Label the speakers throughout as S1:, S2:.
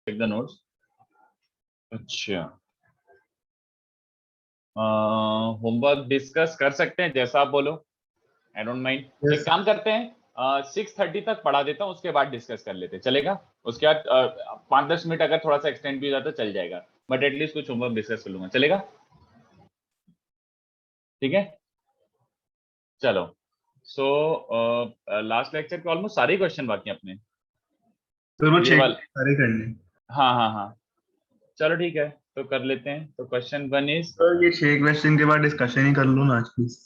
S1: check the notes. अच्छा, homework discuss कर सकते हैं जैसा आप बोलो, आई डोंट माइंड। एक काम करते हैं, 6:30 तक पढ़ा देता हूँ, उसके बाद डिस्कस कर लेते हैं, चलेगा? उसके बाद 5-10 मिनट अगर थोड़ा सा एक्सटेंड भी हो जाता चल जाएगा, बट एटलीस्ट कुछ होमवर्क डिस्कस कर लूंगा, चलेगा? ठीक है, चलो। सो लास्ट लेक्चर के ऑलमोस्ट सारे क्वेश्चन बाकी हैं अपने,
S2: फिर वो
S1: ये
S2: चेक
S1: वाला।
S2: सारे करने।
S1: हाँ हाँ हाँ, चलो ठीक है, तो कर लेते हैं। तो क्वेश्चन 1 इज,
S2: तो ये 6 क्वेश्चन के बाद डिस्कशन ही कर लो ना आज प्लीज।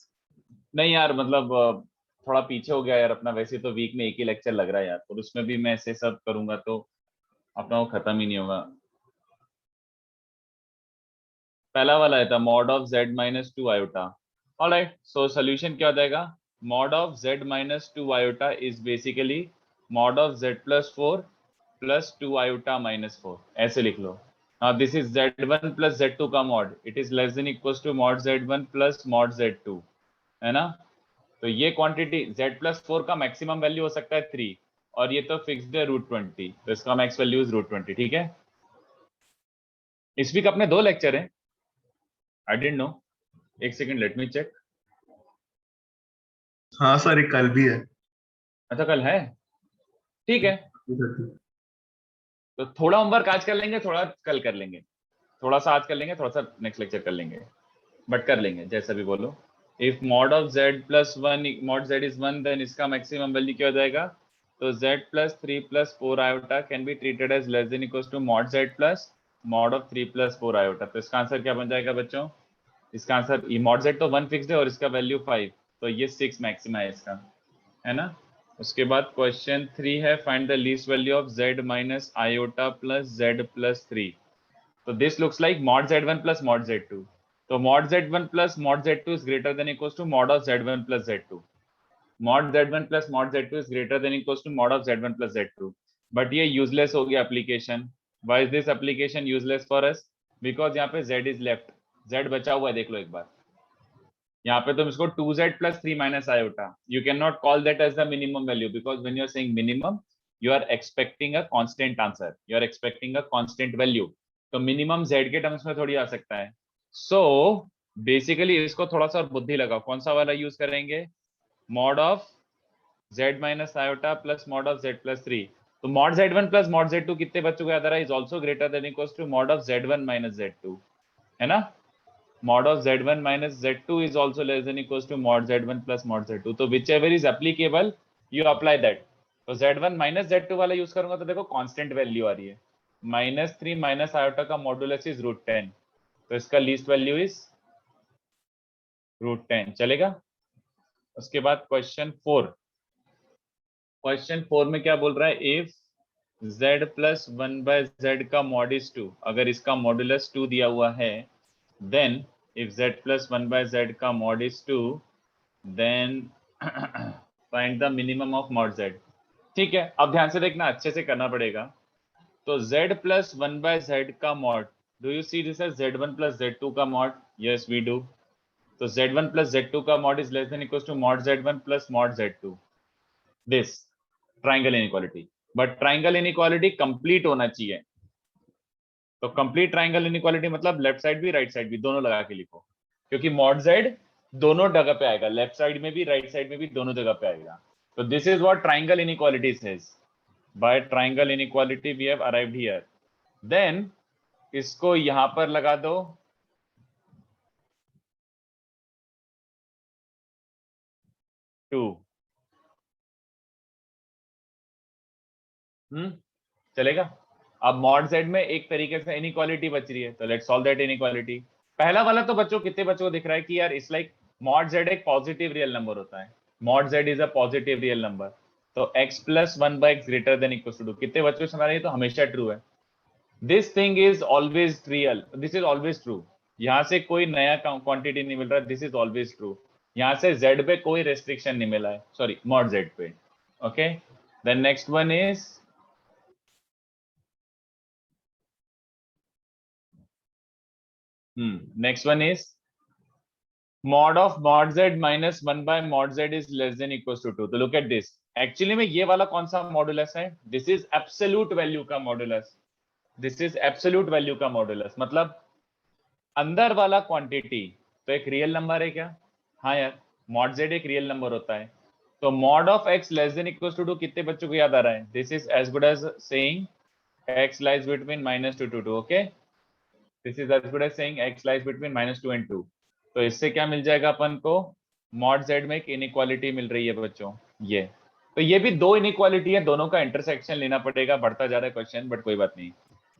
S1: नहीं यार मतलब थोड़ा पीछे हो गया यार अपना, वैसे तो वीक में एक ही लेक्चर लग रहा है यार, और उसमें भी मैं ऐसे सब करूंगा तो अपना वो खत्म ही नहीं होगा। पहला वाला है था mod of z minus 2 iota. Alright, so solution क्या हो जाएगा? Mod of z minus 2 iota is basically mod of z plus 4 plus 2 iota minus 4, ऐसे लिख लो। Now this is z1 plus z2 का mod, it is less than equal to mod z1 plus mod z2, है ना? तो ये quantity z plus 4 का maximum value हो सकता है 3, और ये तो फिक्स्ड है √20, तो इसका मैक्स वैल्यू इज √20, ठीक है? इस वीक अपने 2 लेक्चर हैं, आई डिडंट नो, एक सेकंड लेट मी चेक।
S2: हाँ सर, एक कल भी है।
S1: अच्छा, कल है, ठीक है। तो थोड़ा होमवर्क आज कर लेंगे, थोड़ा कल कर लेंगे, थोड़ा सा आज कर लेंगे, थोड़ा सा नेक्स्ट लेक्चर कर लेंगे, बट कर लेंगे जैसा भी बोलो। If mod of z plus 1 mod z is 1, then इसका मैक्सिमम वैल्यू क्या हो जाएगा? तो z plus 3 plus 4 iota can be treated as less than equal to mod z plus mod of 3 plus 4 iota. तो इसका आंसर क्या बन जाएगा बच्चों? इसका आंसर, ये मॉड z तो 1 फिक्स्ड है और इसका वैल्यू 5, तो ये 6 मैक्सिमा है इसका, है ना? उसके बाद क्वेश्चन 3 है find the least value of z minus iota plus z plus 3। तो this looks like mod z1 plus mod z2। तो mod z1 plus mod z2 is greater than equals to mod of z1 plus z2। Mod z1 plus mod z2 is greater than equals to mod of z1 plus z2। But ये useless हो गया application. Why is this application useless for us? Because यहाँ पे z is left, z बचा हुआ है, देख लो एक बार। यहाँ पे तुम इसको 2z plus 3 minus iota, you can not call that as the minimum value, because when you are saying minimum you are expecting a constant answer, you are expecting a constant value. तो minimum z के terms में थोड़ी आ सकता है। So basically इसको थोड़ा सा बुद्धि लगाओ, कौन सा वाला यूज करेंगे? Mod of z minus iota plus mod of z plus 3। तो mod z1 plus mod z2 कितने बच्चों को याद आ रहा है? Is also greater than equals to mod of z1 minus z2, है ना? mod of z1 minus z2 is also less than equals to mod z1 plus mod z2। तो whichever is applicable you apply that। तो z1 minus z2 वाला use करूंगा तो देखो constant value आ रही है, -3 माइनस आयोटा का मॉडुलस इज √10, तो इसका लीस्ट वैल्यू इज √10, चलेगा? उसके बाद क्वेश्चन 4, क्वेश्चन 4 में क्या बोल रहा है? इफ z प्लस 1/z का मॉड इज 2, अगर इसका मॉडुलस 2 दिया हुआ है, then if z plus 1/z का mod is 2, then find the minimum of mod z। ठीक है, अब ध्यान से देखना, अच्छे से करना पड़ेगा। तो z plus 1/z का mod, do you see this as z1 plus z2 का mod? yes we do। तो z1 plus z2 का mod is less than equals to mod z1 plus mod z2, this triangle inequality। but triangle inequality complete होना चाहिए। तो complete triangle inequality मतलब left side भी right side भी दोनों लगा के लिखो, क्योंकि मॉड जेड दोनों जगह पे आएगा, लेफ्ट साइड में भी राइट साइड में भी, दोनों जगह पे आएगा। तो this is what triangle inequality says. By triangle inequality we have arrived here. Then इसको यहां पर लगा दो, टू, चलेगा? अब मॉड जेड में एक तरीके से इनइक्वालिटी बच रही है, तो लेट्स सॉल्व दैट इनइक्वालिटी। पहला वाला तो बच्चों कितने बच्चों को दिख रहा है कि यार इट्स लाइक मॉड जेड एक पॉजिटिव रियल नंबर होता है, mod z is a positive real number. तो x plus 1/x greater than equal to 2, कितने बच्चों को समझ रही है? तो हमेशा ट्रू है, this thing is always real, this is always true. यहां से कोई नया क्वांटिटी नहीं मिल रहा, दिस इज ऑलवेज ट्रू। यहां से z पे कोई रेस्ट्रिक्शन नहीं मिला है, सॉरी मॉड z पे। Okay, then next one is next one is mod of mod z minus 1 by mod z is less than equals to 2। तो look at this, एक्चुअली में ये वाला कौन सा मॉडुलस है? दिस इज एब्सोल्यूट वैल्यू का modulus. This is absolute value का modulus, मतलब अंदर वाला क्वांटिटी तो एक रियल नंबर है क्या? हाँ यार, मॉड z एक रियल नंबर होता है, तो mod of x less than equals to 2 कितने बच्चों को याद आ रहा है? This is as good as saying x lies between -2 to 2. Okay, this is as good as saying x lies between -2 and 2. तो इससे क्या मिल जाएगा अपन को? मॉड z में एक इनइक्वालिटी मिल रही है बच्चों, ये। तो ये भी दो इनइक्वालिटी है, दोनों का इंटरसेक्शन लेना पड़ेगा, बढ़ता जा रहा है क्वेश्चन, बट कोई बात नहीं।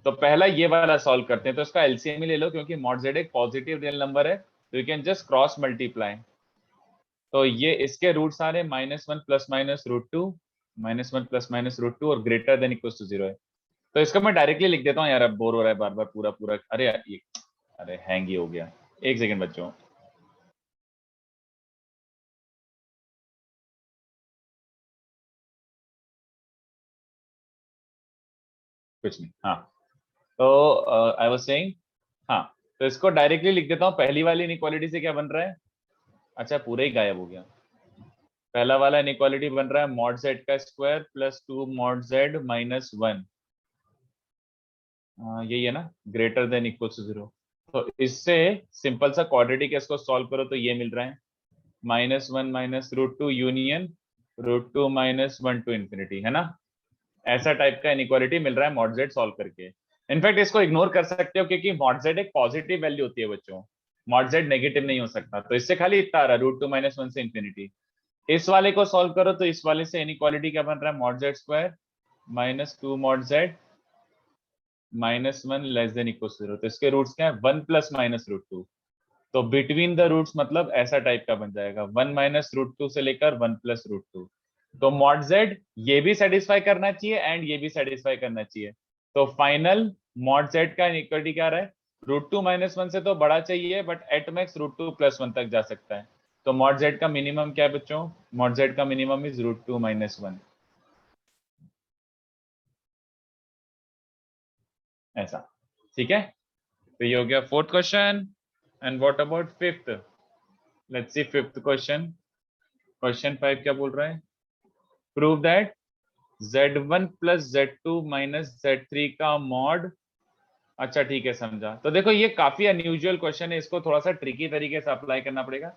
S1: तो पहला ये वाला सॉल्व करते हैं, तो इसका एलसीएम ही ले लो, क्योंकि मॉड z एक पॉजिटिव रियल नंबर है, तो you can just cross multiply. तो ये इसके रूट्स आ रहे -1 प्लस माइनस √2, -1 प्लस माइनस √2 और ग्रेटर देन इक्वल्स टू 0 है। तो इसको मैं डायरेक्टली लिख देता हूँ यार, अब बोर हो रहा है बार बार पूरा पूरा। अरे यार ये, अरे हैंग ही हो गया, एक सेकेंड बच्चों। कुछ नहीं, हाँ। तो आई वाज सेइंग, हाँ, तो इसको डायरेक्टली लिख देता हूँ। पहली वाली इनइक्वालिटी से क्या बन रहा है? अच्छा, पूरा ही गायब हो गया। पहला वाला इनइक्वालिटी बन रहा है मॉड z का square plus 2 mod z minus 1, यही है ना, ग्रेटर देन इक्वल टू 0। तो इससे सिंपल सा क्वाड्रेटिक इसको सॉल्व करो तो ये मिल रहा है -1 minus √2 union √2 minus 1 to infinity, है ना। ऐसा टाइप का इनइक्वालिटी मिल रहा है मॉड z सॉल्व करके। इनफैक्ट इसको इग्नोर कर सकते हो, क्योंकि मॉड z एक पॉजिटिव वैल्यू होती है बच्चों, मॉड z नेगेटिव नहीं हो सकता। तो इससे खाली इतना आ रहा है √2 माइनस 1 से इंफिनिटी। इस वाले को सॉल्व करो तो इस वाले से इनइक्वालिटी क्या बन रहा है? Mod z square minus 2 mod z -1 less than equal 0। तो इसके रूट्स क्या है? 1 प्लस माइनस √2। तो बिटवीन द रूट्स मतलब ऐसा टाइप का बन जाएगा, 1 माइनस √2 से लेकर 1 प्लस √2। तो मॉड z ये भी सेटिस्फाई करना चाहिए एंड ये भी सेटिस्फाई करना चाहिए। तो फाइनल मॉड z का इनइक्वालिटी क्या आ रहा है? √2 माइनस 1 से तो बड़ा चाहिए, बट एट मैक्स √2 प्लस 1 तक जा सकता है। तो मॉड z का मिनिमम क्या है बच्चों? मॉड z का मिनिमम इज √2 माइनस 1, ऐसा। ठीक है, तो ये हो गया fourth question. And what about fifth? Let's C fifth question. Question 5 क्या बोल रहा है? Prove that z1 plus z2 minus z3 का मॉड। अच्छा ठीक है, समझा। तो देखो ये काफी अनयूजुअल क्वेश्चन है, इसको थोड़ा सा ट्रिकी तरीके से अप्लाई करना पड़ेगा।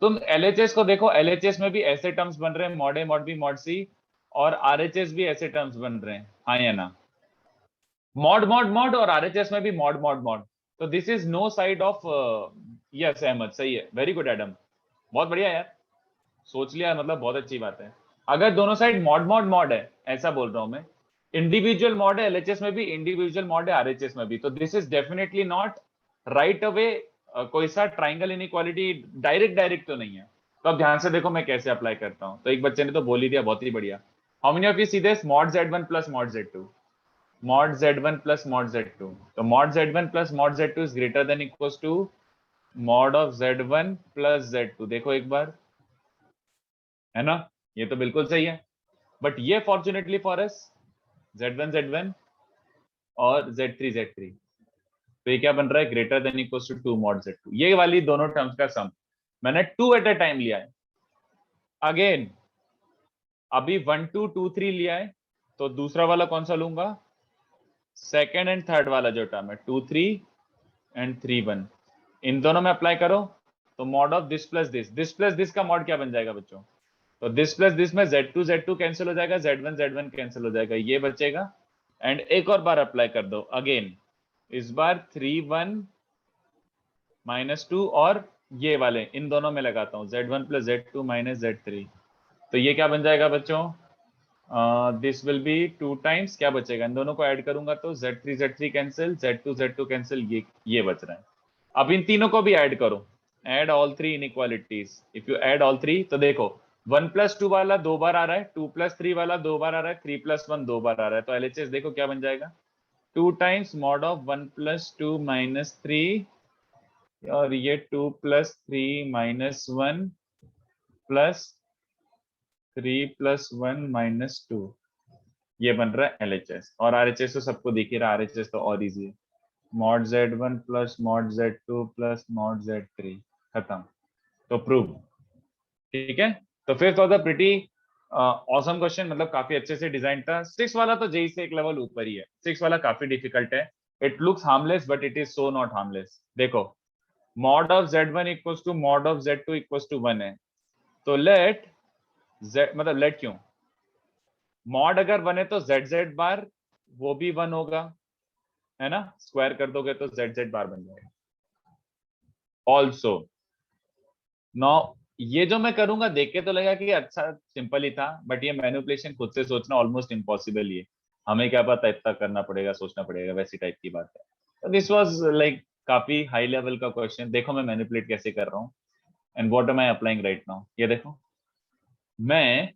S1: तुम एलएचएस को देखो, एलएचएस में भी ऐसे टर्म्स बन रहे हैं, mod A mod B mod सी, और आरएचएस भी ऐसे टर्म्स बन रहे हैं, हाँ या ना? मॉड मॉड मॉड और आरएचएस में भी मॉड मॉड मॉड। तो this is no side of, yes Ahmad, सही है, वेरी गुड एडम, बहुत बढ़िया यार, सोच लिया, मतलब बहुत अच्छी बात है। अगर दोनों साइड मॉड मॉड मॉड है, ऐसा बोल रहा हूं मैं, इंडिविजुअल मॉड है एलएचएस में भी, इंडिविजुअल मॉड है आरएचएस में भी, तो this is definitely not right away कोई सा ट्राइंगल इनइक्वालिटी, डायरेक्ट डायरेक्ट तो नहीं है। तो अब ध्यान से देखो मैं कैसे अप्लाई करता हूं। तो एक बच्चे ने तो बोल ही दिया, बहुत ही बढ़िया। How many of you see this? Mod z1 plus mod z2, mod z1 plus mod z2। तो mod z1 plus mod z2 is greater than equals to mod of z1 plus z2। देखो एक बार, है ना, ये तो बिल्कुल सही है। बट ये fortunately for us z1 z1 और z3 z3, तो ये क्या बन रहा है? Greater than equals to 2 mod z2। ये वाली दोनों टर्म्स का सम मैंने 2 एट अ टाइम लिया है। अगेन अभी 1 2 2 3 लिया है, तो दूसरा वाला कौन सा लूंगा? सेकेंड एंड थर्ड वाला जो टर्म है, 2 3 एंड 3 1, इन दोनों में अप्लाई करो। तो mod of this plus this का मॉड क्या बन जाएगा बच्चों? तो दिस प्लस दिस में z2 कैंसिल हो जाएगा, z1 कैंसिल हो जाएगा, ये बचेगा। एंड एक और बार अप्लाई कर दो अगेन, इस बार 3 1 -2, और ये वाले इन दोनों में लगाता हूँ, z1 plus z2 minus z3। तो ये क्या बन जाएगा बच्चों? दिस विल बी 2 टाइम्स, क्या बचेगा? इन दोनों को ऐड करूंगा तो z3 कैंसिल, z2 कैंसिल, ये बच रहा है। अब इन तीनों को भी ऐड करो, add all three inequalities. If you add all three, तो देखो 1 प्लस 2 वाला 2 बार आ रहा है, 2 प्लस 3 वाला 2 बार आ रहा है, 3 प्लस 1 2 बार आ रहा है। तो एलएचएस देखो क्या बन जाएगा? 2 times mod of 1 plus 2 minus 3, और ये 2 plus 3 minus 1 plus 3 plus 1 minus 2, ये बन रहा है एलएचएस। और आरएचएस तो सबको दिख ही रहा, आरएचएस तो और इजी है, mod z1 plus mod z2 plus mod z3, खत्म। तो प्रूव। ठीक है, तो fifth was the pretty awesome question, मतलब काफी अच्छे से डिजाइन था। 6 वाला तो जेई से एक लेवल ऊपर ही है, 6 वाला काफी डिफिकल्ट है। It looks harmless but it is so not harmless. देखो mod of z1 equals to mod of z2 equals to 1 है, तो लेट z, मतलब लेट क्यों, मॉड अगर 1 है तो z बार वो भी 1 होगा, है ना, स्क्वायर कर दोगे तो z बार बन जाएगा। ऑल्सो नो, ये जो मैं करूंगा देख के तो लगा कि अच्छा सिंपल ही था, बट ये मैनिपुलेशन खुद से सोचना ऑलमोस्ट इम्पॉसिबल ही है। हमें क्या पता इतना करना पड़ेगा, सोचना पड़ेगा, वैसी टाइप की बात है। तो दिस वाज लाइक काफी हाई लेवल का क्वेश्चन। देखो मैं मैनिपुलेट कैसे कर रहा हूँ and what am I applying right now. ये देखो मैं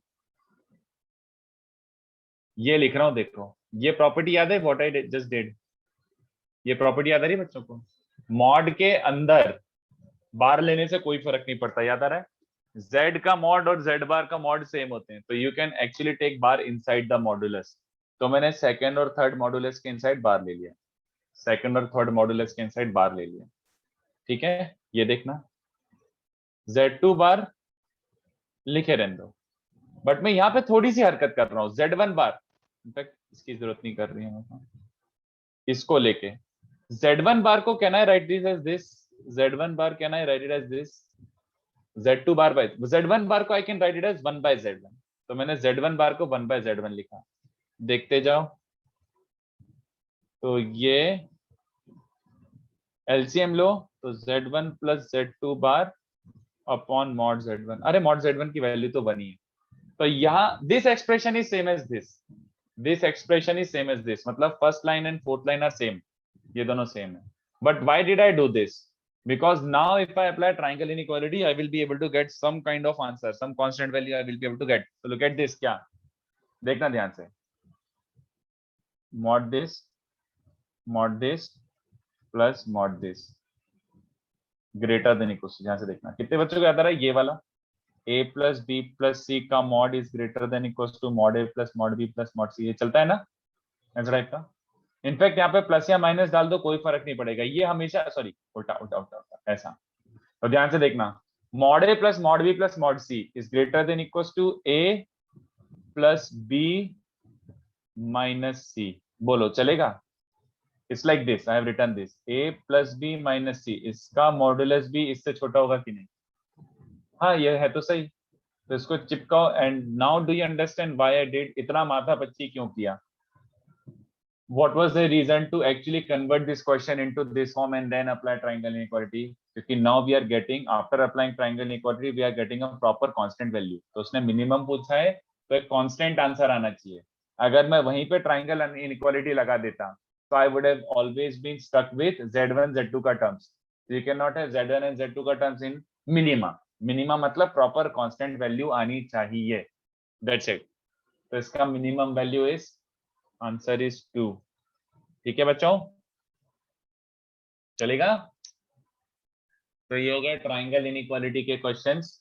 S1: ये लिख रहा हूँ, देखो ये प्रॉपर्टी याद है व्हाट आई जस्ट डिड, ये प्रॉपर्टी याद आ रही है बच्चों को? मॉड के अंदर बार लेने से कोई फर्क नहीं पड़ता, याद आ रहा है? z का मॉड और z बार का मॉड सेम होते हैं, तो you can actually take bar inside the modulus. तो मैंने सेकंड और थर्ड मॉडुलस के इनसाइड बार ले लिया, सेकंड और थर्ड मॉडुलस के इनसाइड बार ले लिया। ठीक है, ये देखना z2 बार लिखे रहने दो, बट मैं यहाँ पे थोड़ी सी हरकत कर रहा हूँ, z1 बार, इनफैक्ट इसकी जरूरत नहीं कर रही है मेरे को, इसको लेके z1 बार को can I write this as this, z1 bar can I write it as this, z2 bar by z1 bar को I can write it as 1 by z1, तो मैंने z1 बार को 1 बाय z1 लिखा। देखते जाओ, तो ये एलसीएम लो तो z1 plus z2 bar upon mod z1, अरे मॉड z1 की वैल्यू तो 1 ही है, तो यहाँ this expression is same as this expression is same as this, मतलब first line and fourth line are same, ये दोनों सेम है। But why did I do this? Because now if I apply triangle inequality, I will be able to get some kind of answer, some constant value I will be able to get. So look at this, क्या देखना ध्यान से, mod this plus mod this greater than equals to, ध्यान से देखना कितने बच्चों को याद आ रहा है ये वाला, a plus b plus c का mod is greater than equals to mod a plus mod b plus mod c, ये चलता है ना ऐसा टाइप का। इनफैक्ट यहाँ पे प्लस या माइनस डाल दो कोई फर्क नहीं पड़ेगा, ये हमेशा सॉरी उल्टा उल्टा उल्टा उल्टा ऐसा। तो ध्यान से देखना, mod A plus mod B plus mod C is greater than equals to A plus B minus C, बोलो चलेगा? It's like this, I have written this A plus B minus C, इसका मॉडुलस भी इससे छोटा होगा कि नहीं? हाँ ये है तो सही, तो इसको चिपकाओ। And now do you understand why I did इतना माथा पच्ची क्यों किया? What was the reason to actually convert this question into this form and then apply triangle inequality? क्योंकि now we are getting, after applying triangle inequality, we are getting a proper constant value. तो उसने minimum पूछा है तो एक constant answer आना चाहिए। अगर मैं वहीं पे triangle inequality लगा देता तो I would have always been stuck with z1 z2 का terms. So you cannot have z1 and z2 का terms in minima. Minima मतलब proper constant value आनी चाहिए, that's it. तो इसका minimum value is, answer is 2। ठीक है बच्चों, चलेगा? तो ये हो गया ट्राइंगल इनइक्वालिटी के questions.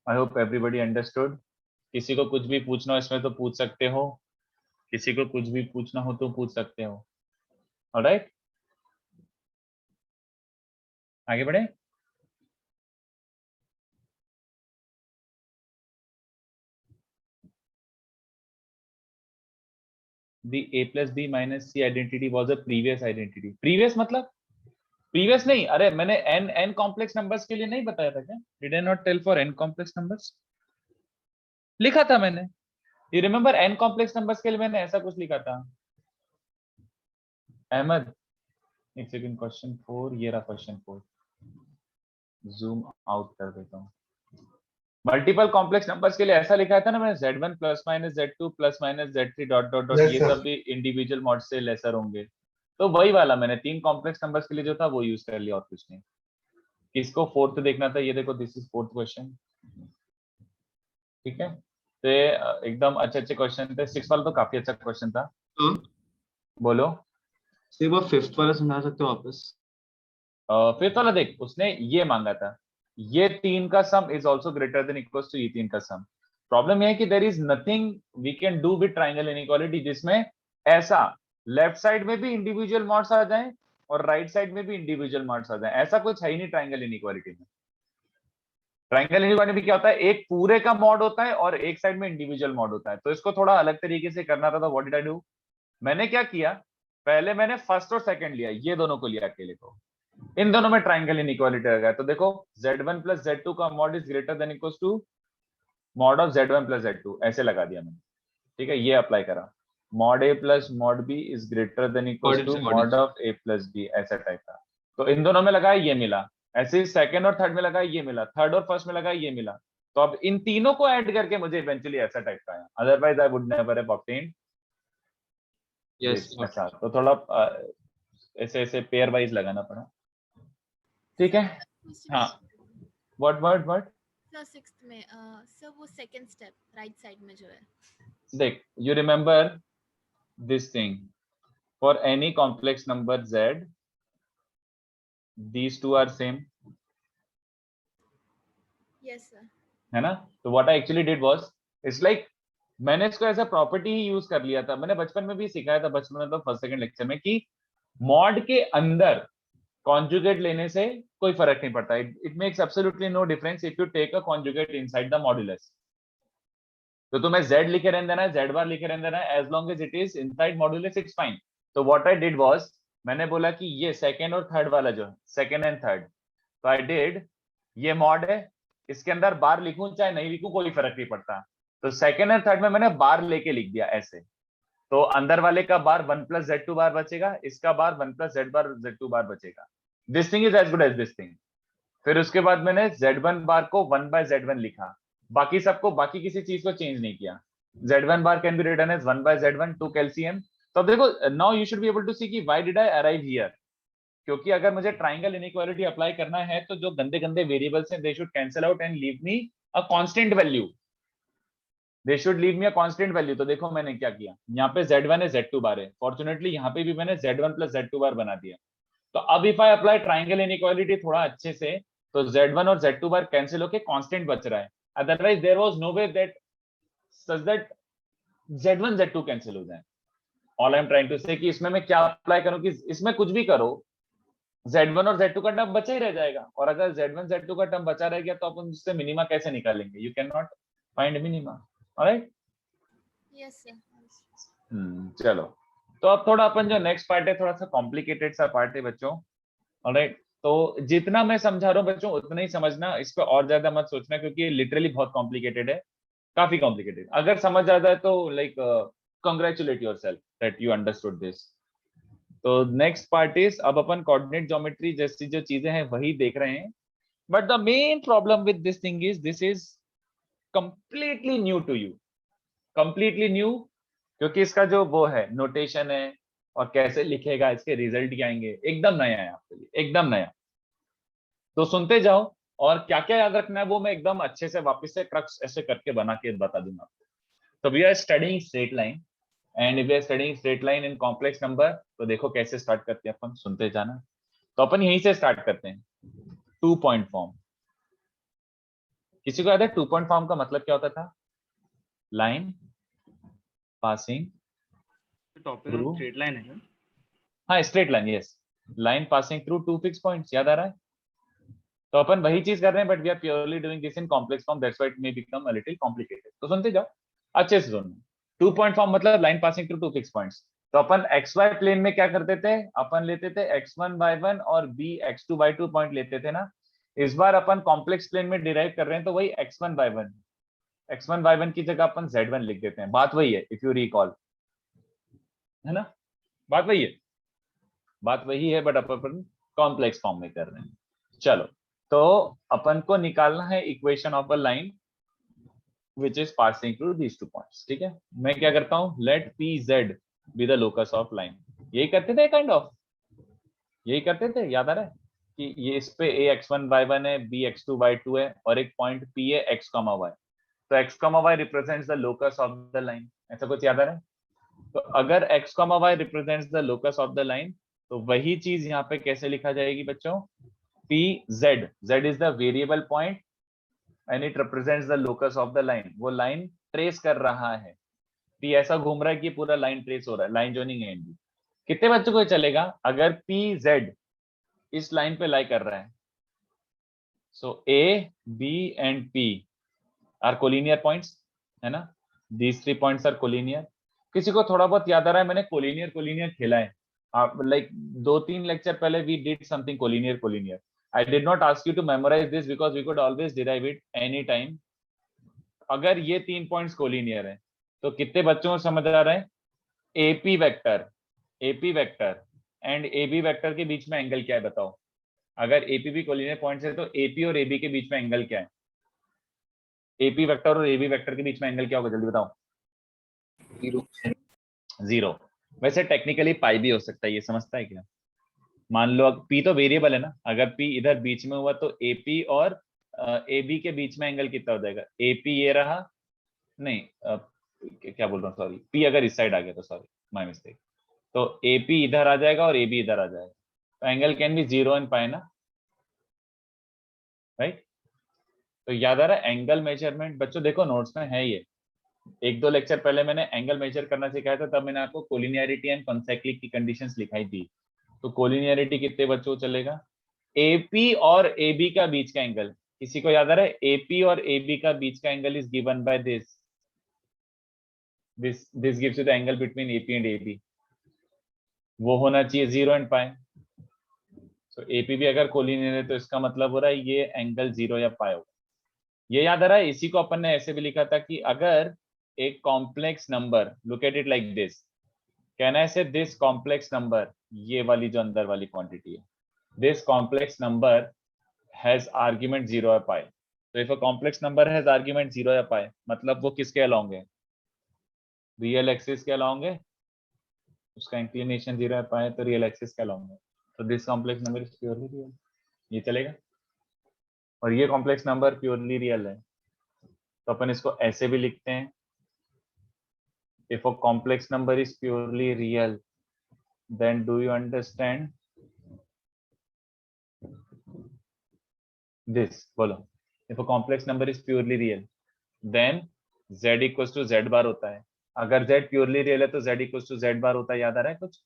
S1: I hope everybody understood. किसी को कुछ भी पूछना हो इसमें तो पूछ सकते हो, किसी को कुछ भी पूछना हो तो पूछ सकते हो। ऑलराइट, आगे बढ़े। The a plus b minus c identity was a previous identity. previous मतलब प्रीवियस नहीं, अरे मैंने n कॉम्प्लेक्स नंबर्स के लिए नहीं बताया था क्या? Did I not tell for n complex numbers? लिखा था मैंने, you remember n complex numbers के लिए मैंने ऐसा कुछ लिखा था। अहमद एक सेकंड, क्वेश्चन 4 ये रहा, क्वेश्चन 4 जूम आउट कर देता हूँ। मल्टीपल कॉम्प्लेक्स नंबर्स के लिए ऐसा लिखा था ना मैंने, z1 plus minus z2 plus minus z3 dot dot dot,
S2: Yes,
S1: ये
S2: sir.
S1: सब भी इंडिविजुअल मॉड से लेसर होंगे। तो वही वाला मैंने 3 कॉम्प्लेक्स नंबर्स के लिए जो था वो यूज कर लिया और कुछ नहीं। किसको फोर्थ देखना था? ये देखो, दिस इज फोर्थ क्वेश्चन। ठीक है, तो एकदम अच्छे क्वेश्चन थे। 6 वाला तो काफी अच्छा क्वेश्चन था।
S2: तो
S1: बोलो।
S2: सिर्फ आप फिफ्थ वाला समझा सकते हो वापस?
S1: फिफ्थ वाला देख, उसने ये मांगा था, ये 3 का sum is also greater than equals to ये 3 का सम। प्रॉब्लम ये है कि there is nothing we can do with triangle inequality जिसमें ऐसा लेफ्ट साइड में भी इंडिविजुअल मॉड्स आ जाएं और राइट साइड में भी इंडिविजुअल मॉड्स आ जाएं, ऐसा कुछ है ही नहीं ट्रायंगल इनइक्वालिटी में। ट्राइंगल इनइक्वालिटी क्या होता है, एक पूरे का मॉड होता है और एक साइड में इंडिविजुअल मॉड होता है। तो इसको थोड़ा अलग तरीके से करना था, तो व्हाट डिड आई डू, मैंने क्या किया, पहले मैंने फर्स्ट और सेकंड लिया, ये दोनों को लिया अकेले को, इन दोनों में ट्राइंगल इनइक्वालिटी आ गया। तो देखो z1 प्लस z2 का mod is greater than equals to mod of z1 plus z2, ऐसे लगा दिया मैंने, ठीक है, ये अप्लाई करा, mod a plus mod b is greater than equals to mod of a plus b, ऐसा टाइप का। तो इन दोनों में लगा ये मिला, ऐसे ही सेकंड और थर्ड में लगा ये मिला, थर्ड और फर्स्ट में लगा ये मिला। तो अब इन तीनों को ऐड करके मुझे इवेंचुअली ऐसा टाइप का आया, otherwise I would never have obtained
S2: yes.
S1: अच्छा। तो थोड़ा ऐसे ऐसे पेयर वाइज लगाना पड़ा, ठीक है। हाँ, व्हाट
S3: सर सिक्स्थ में सर वो सेकंड स्टेप राइट साइड में जो है,
S1: देख, you remember this thing, for any complex number z these two are same,
S3: yes sir,
S1: है ना। तो what I actually did was, it's like मैंने इसको एज अ प्रॉपर्टी ही यूज कर लिया था। मैंने बचपन में भी सिखाया था, बचपन में तो फर्स्ट सेकंड लेक्चर में, कि मॉड के अंदर कॉन्जुगेट लेने से कोई फर्क नहीं पड़ता, it makes absolutely no difference if you take a conjugate inside the modulus. तो तुम्हें z लिखे रहने देना है, z बार लिखे रहने देना है, as long as it is inside modulus it's fine. तो व्हाट आई डिड वाज, मैंने बोला कि ये सेकंड और थर्ड वाला जो है, सेकंड एंड थर्ड, तो आई डिड, ये मॉड है, इसके अंदर बार लिखूं चाहे नहीं लिखूं कोई फर्क नहीं पड़ता। तो सेकंड एंड थर्ड में मैंने बार लेके लिख दिया ऐसे, तो अंदर वाले का बार 1 प्लस z2 बार बचेगा, इसका बार 1 प्लस z2 बार बचेगा। This thing is as good as this thing. फिर उसके बाद मैंने z1 बार को 1 बाय z1 लिखा, बाकी सबको, बाकी किसी चीज को चेंज नहीं किया। z1 bar can be written as 1 by z1 to calcium. तो अब देखो, now you should be able to see कि why did I arrive here, क्योंकि अगर मुझे ट्राइंगल इनइक्वालिटी अप्लाई करना है तो जो गंदे गंदे वेरिएबल्स हैं they should cancel out and leave me a constant value, they should leave me a constant value. तो देखो मैंने क्या किया, यहाँ पे z1 है, z2 बार है, फॉर्चुनेटली यहाँ पे भी मैंने z1 प्लस z2 बार बना दिया। तो अब if I apply triangle inequality थोड़ा अच्छे से, तो z1 और z2 बार कैंसिल होके कांस्टेंट बच रहा है, otherwise there was no way that such that z1 z2 cancel हो जाए। All I am trying to say कि इसमें मैं क्या अप्लाई करूं, कि इसमें कुछ भी करो z1 और z2 का टर्म बचा ही रह जाएगा, और अगर z1 z2 का टर्म बचा रह गया तो अपन उससे मिनिमा कैसे निकालेंगे, you can not find minima, alright.
S3: Yes sir,
S1: चलो, तो अब थोड़ा अपन जो नेक्स्ट पार्ट है थोड़ा सा कॉम्प्लिकेटेड सा पार्ट है बच्चों, ऑलराइट। तो जितना मैं समझा रहा हूँ बच्चों उतना ही समझना, इस पे और ज्यादा मत सोचना, क्योंकि लिटरली बहुत कॉम्प्लिकेटेड है, काफी कॉम्प्लिकेटेड। अगर समझ आता है तो like congratulate yourself that you understood this. तो नेक्स्ट पार्ट इज, अब अपन कोऑर्डिनेट ज्योमेट्री जैसी जो चीजें हैं वही देख रहे हैं, but the main problem with this thing is this is completely new to you, completely new, क्योंकि इसका जो वो है नोटेशन है और कैसे लिखेगा, इसके रिजल्ट क्या आएंगे, एकदम नया है आपके लिए, एकदम नया। तो सुनते जाओ, और क्या क्या याद रखना है वो मैं एकदम अच्छे से वापस से क्रक्स ऐसे करके बना के बता दूंगा आपको। तो we are studying straight line, and we are studying straight line in complex number. तो देखो कैसे स्टार्ट करते हैं अपन, सुनते जाना। तो अपन यहीं से स्टार्ट करते हैं, 2 पॉइंट फॉर्म। किसी को याद है 2 पॉइंट फॉर्म का मतलब क्या होता था? Line passing
S2: topic
S1: through,
S2: straight line है।
S1: हाँ straight line, yes, line passing through 2 fix points, याद आ रहा है? तो अपन वही चीज कर रहे हैं, but we are purely doing this in complex form, that's why it may become a little complicated. तो सुनते जाओ अच्छे से सुनना। 2 पॉइंट फॉर्म मतलब line passing through 2 fix points. तो अपन xy प्लेन में क्या करते थे, अपन लेते थे x1 y1 और b x2 y2 पॉइंट लेते थे ना। इस बार अपन कॉम्प्लेक्स प्लेन में डिराइव कर रहे हैं, तो वही x1 y1 की जगह अपन z1 लिख देते हैं। बात वही है, इफ यू रिकॉल, है ना, बात वही है, बात वही है, बट अपन कॉम्प्लेक्स फॉर्म में कर रहे हैं। चलो, तो अपन को निकालना है equation of a line which is passing through these 2 points, ठीक है। मैं क्या करता हूं, let pz be the locus of line, यही करते थे काइंड ऑफ, यही करते थे, याद आ रहा है कि ये इस पे a x1 y1 है, b x2 y2 है, और एक पॉइंट p है x, y। तो x, y represents the locus of the line, ऐसा कुछ याद आ रहा है? तो अगर x, y represents the locus of the line, तो वही चीज यहाँ पे कैसे लिखा जाएगी बच्चों, pz, z is the variable point and it represents the locus of the line, वो लाइन ट्रेस कर रहा है। P ऐसा घूम रहा है कि पूरा लाइन ट्रेस हो रहा है, लाइन जॉइनिंग है। कितने बच्चों को चलेगा अगर PZ इस लाइन पे लाई कर रहा है, so A, B and P are collinear points, है ना? These 3 points are collinear. किसी को थोड़ा बहुत याद आ रहा है, मैंने कोलिनियर कोलिनियर खेला है, लाइक 2-3 लेक्चर पहले we did something collinear collinear. I did not ask you to memorize this because we could always derive it any time. अगर ये 3 पॉइंट्स कोलिनियर है तो कितने बच्चों को समझ आ रहा है? AP vector and AB vector के बीच में एंगल क्या है बताओ? अगर एपी भी कोलिनियर पॉइंट्स है तो एपी और एबी के बीच में एंगल क्या है? एपी वेक्टर और एबी वेक्टर के बीच में एंगल क्या होगा, जल्दी बताओ। 0। वैसे टेक्निकली पाई भी हो सकता है, ये समझता है क्या? मान लो पी तो वेरिएबल है ना, अगर पी इधर बीच में हुआ तो एपी और एबी के बीच में एंगल कितना हो जाएगा? एपी ये रहा, नहीं क्या बोल रहा हूँ, सॉरी, पी अगर इस साइड आ गया तो सॉरी, माय मिस्टेक। तो एपी इधर आ जाएगा और एबी इधर आ जाएगा, तो एंगल कैन बी 0 इन पाई ना, राइट? तो याद आ रहा है एंगल मेजरमेंट? बच्चों देखो नोट्स में है ये, 1-2 लेक्चर पहले मैंने एंगल मेजर करना सिखाया था, तब मैंने आपको कोलिनियरिटी एंड कॉन्सेक्लिक की कंडीशंस लिखाई थी। तो कोलिनियरिटी कितने बच्चों को चलेगा? एपी और एबी का बीच का एंगल, किसी को याद आ रहा है? एपी और एबी का बीच का angle is given by this gives you the angle between AP and AB, वो होना चाहिए 0 एंड पाई। सो एपी भी अगर कोलिनियर है तो इसका मतलब हो रहा है ये एंगल 0 या पाई होगा। ये याद आ रहा है? इसी को अपन ने ऐसे भी लिखा था कि अगर एक complex number, look at it like this, can I से दिस कॉम्प्लेक्स नंबर, ये वाली जो अंदर वाली क्वांटिटी है, this complex number has argument 0 या pi. तो if a complex number has argument 0 या pi, मतलब वो किसके along है? रियल एक्सिस के along है, उसका इंक्लिनेशन 0 या pi है तो रियल एक्सिस के along है। तो this complex number is purely real, ये चलेगा। और ये कॉम्प्लेक्स नंबर प्योरली रियल है, तो अपन इसको ऐसे भी लिखते हैं, if a complex number is purely real, then do you understand this? बोलो, if a complex number is purely real, then z equals to z bar होता है। अगर z प्योरली रियल है तो z equals to z bar होता है। याद आ रहा है कुछ?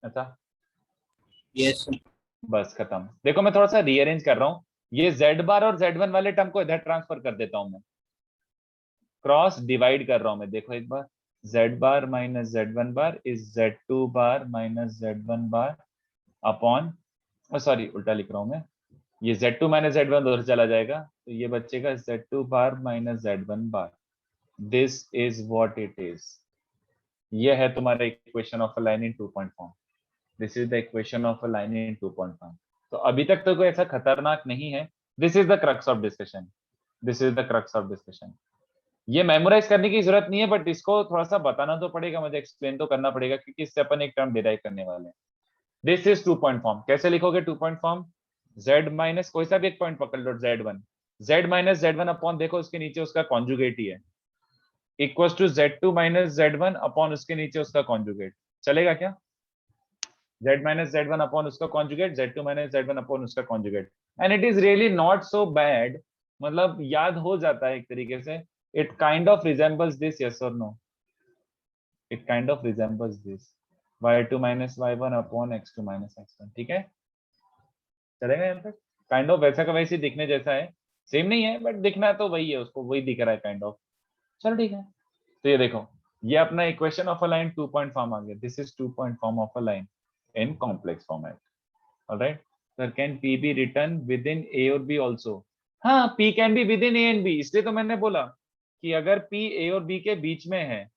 S1: अच्छा,
S2: यस
S1: बस खत्म। देखो मैं थोड़ा सा रीअरेंज कर रहा हूँ, ये z bar और z1 वाले टर्म को इधर ट्रांसफर कर देता हूँ मैं, क्रॉस डिवाइड कर रहा हूँ मैं। देखो एक बार, z bar minus z1 bar is z2 bar minus z1 bar upon, sorry उल्टा लिख रहा हूँ मैं, ये z2 माइनस z1 उधर चला जाएगा तो ये बचेगा z2 bar minus z1 bar। This is what it is. ये है तुम्हारा equation of a line in 2 point form. This is the equation of a line in 2 point form. तो अभी तक तो कोई ऐसा खतरनाक नहीं है। This is the crux of discussion, this is the crux of discussion. ये मेमोराइज करने की जरूरत नहीं है, बट इसको थोड़ा सा बताना तो पड़ेगा, मुझे एक्सप्लेन तो करना पड़ेगा, क्योंकि इससे अपन एक टर्म डिराइव करने वाले हैं। This is 2 point form. कैसे लिखोगे 2 पॉइंट फॉर्म? z माइनस कोई सा भी एक पॉइंट पकड़ लो, z1, z minus z1 upon, देखो उसके नीचे उसका कॉन्जुगेट ही है, equals to z2 minus z1 upon उसके नीचे उसका कॉन्जुगेट। चलेगा क्या? z माइनस z1 अपॉन उसका conjugate, z2 minus z1 upon उसका conjugate, and it is really not so bad, मतलब याद हो जाता है एक तरीके से। It kind of resembles this, yes और no? It kind of resembles this, y2 minus y1 upon x2 minus x1। ठीक है, चलेगा यहाँ तक? काइंड ऑफ वैसा का वैसे दिखने जैसा है, सेम नहीं है बट दिखना तो वही है, उसको वही दिख रहा है काइंड ऑफ। चलो ठीक है, तो ये देखो, ये अपना equation of a line 2 point form आ गया। This is 2 point form of a line in complex format. Alright sir, can P be written within A और बी ऑल्सो? हाँ, P can be within A and B, इसलिए तो मैंने बोला कि अगर पी ए और B के बीच में है,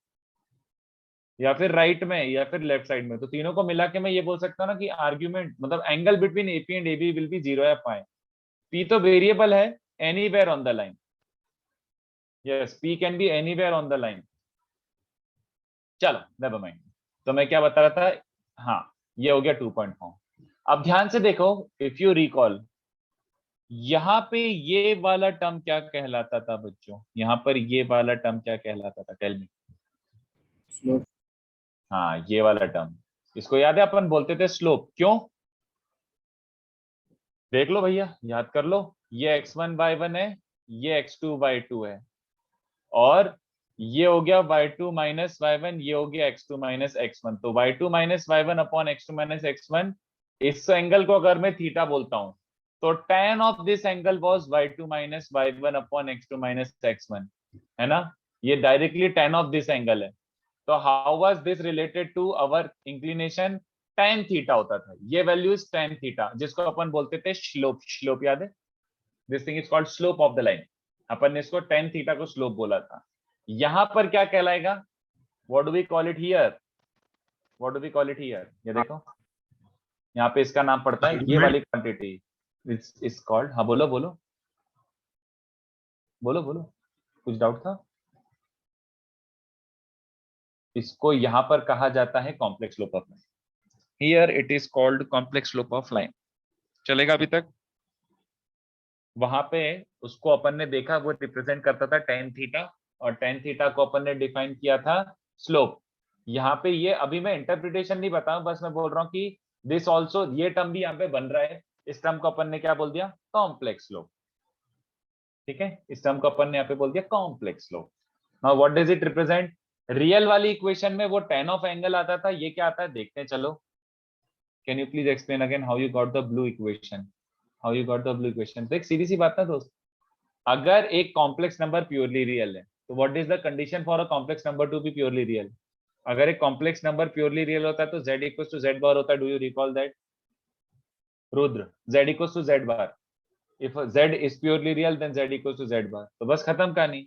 S1: या फिर राइट में, या फिर लेफ्ट साइड में, तो तीनों को मिला के मैं ये बोल सकता हूँ ना कि आर्ग्यूमेंट मतलब angle between AP and AB will be 0 या पाई। पी तो वेरिएबल है, anywhere on the line. Yes, P can be anywhere on the line. चलो नेवर माइंड, तो मैं क्या बता रहा था? हाँ, ये हो गया 2 पॉइंट फॉर्म। अब ध्यान से देखो, इफ यू रिकॉल, यहाँ पे ये वाला टर्म क्या कहलाता था बच्चों? यहाँ पर ये वाला टर्म क्या कहलाता था? Tell me.
S2: स्लोप।
S1: हाँ, ये वाला टर्म, इसको याद है अपन बोलते थे स्लोप। क्यों? देख लो भैया, याद कर लो, ये x1 y1 है, ये x2 y2 है, और ये हो गया y2 माइनस y1, ये हो गया x2 माइनस x1। तो y2 minus y1 upon x2 minus x1, इस एंगल को अगर मैं थीटा बोलता हूं तो tan of this angle was y2 minus y1 upon x2 minus x1, है ना, ये directly tan of this angle है। तो how was this related to our inclination? tan theta होता था, ये वैल्यू इज tan थीटा, जिसको अपन बोलते थे स्लोप। स्लोप याद है? This thing is called slope of the line. अपन ने इसको tan थीटा को स्लोप बोला था। यहां पर क्या कहलाएगा? What do we call it here? What do we call it here? ये देखो यहाँ पे इसका नाम पड़ता है, ये वाली क्वांटिटी इज कॉल्ड, हाँ बोलो बोलो बोलो बोलो, कुछ डाउट था? इसको यहां पर कहा जाता है complex slope of line. Here it is called complex slope of line. चलेगा अभी तक? वहां पे उसको अपन ने देखा, वो रिप्रेजेंट करता था tan थीटा, और tan थीटा को अपन ने डिफाइन किया था स्लोप। यहाँ पे ये अभी मैं इंटरप्रिटेशन नहीं बताऊं, बस मैं बोल रहा हूँ कि दिस ऑल्सो, ये टर्म भी यहाँ पे बन रहा है। इस टर्म को अपन ने क्या बोल दिया? Complex slope. ठीक है, इस टर्म को अपन ने यहाँ पे बोल दिया complex slope. Now what does it represent? Real वाली इक्वेशन में वो tan ऑफ एंगल आता था, ये क्या आता है देखते हैं, चलो। Can you please explain again how you got the blue equation? How you got the blue equation? तो एक सीधी सी बात ना दोस्त, अगर एक कॉम्प्लेक्स नंबर प्योरली रियल है, तो what is the condition for a complex number two be purely real? अगर एक कॉम्प्लेक्स नंबर प्योरली रियल होता है तो z equals to z bar होता है। Do you recall that Rudra? z equals to z bar. If z is purely real then z equals to z bar. तो बस खत्म कहानी।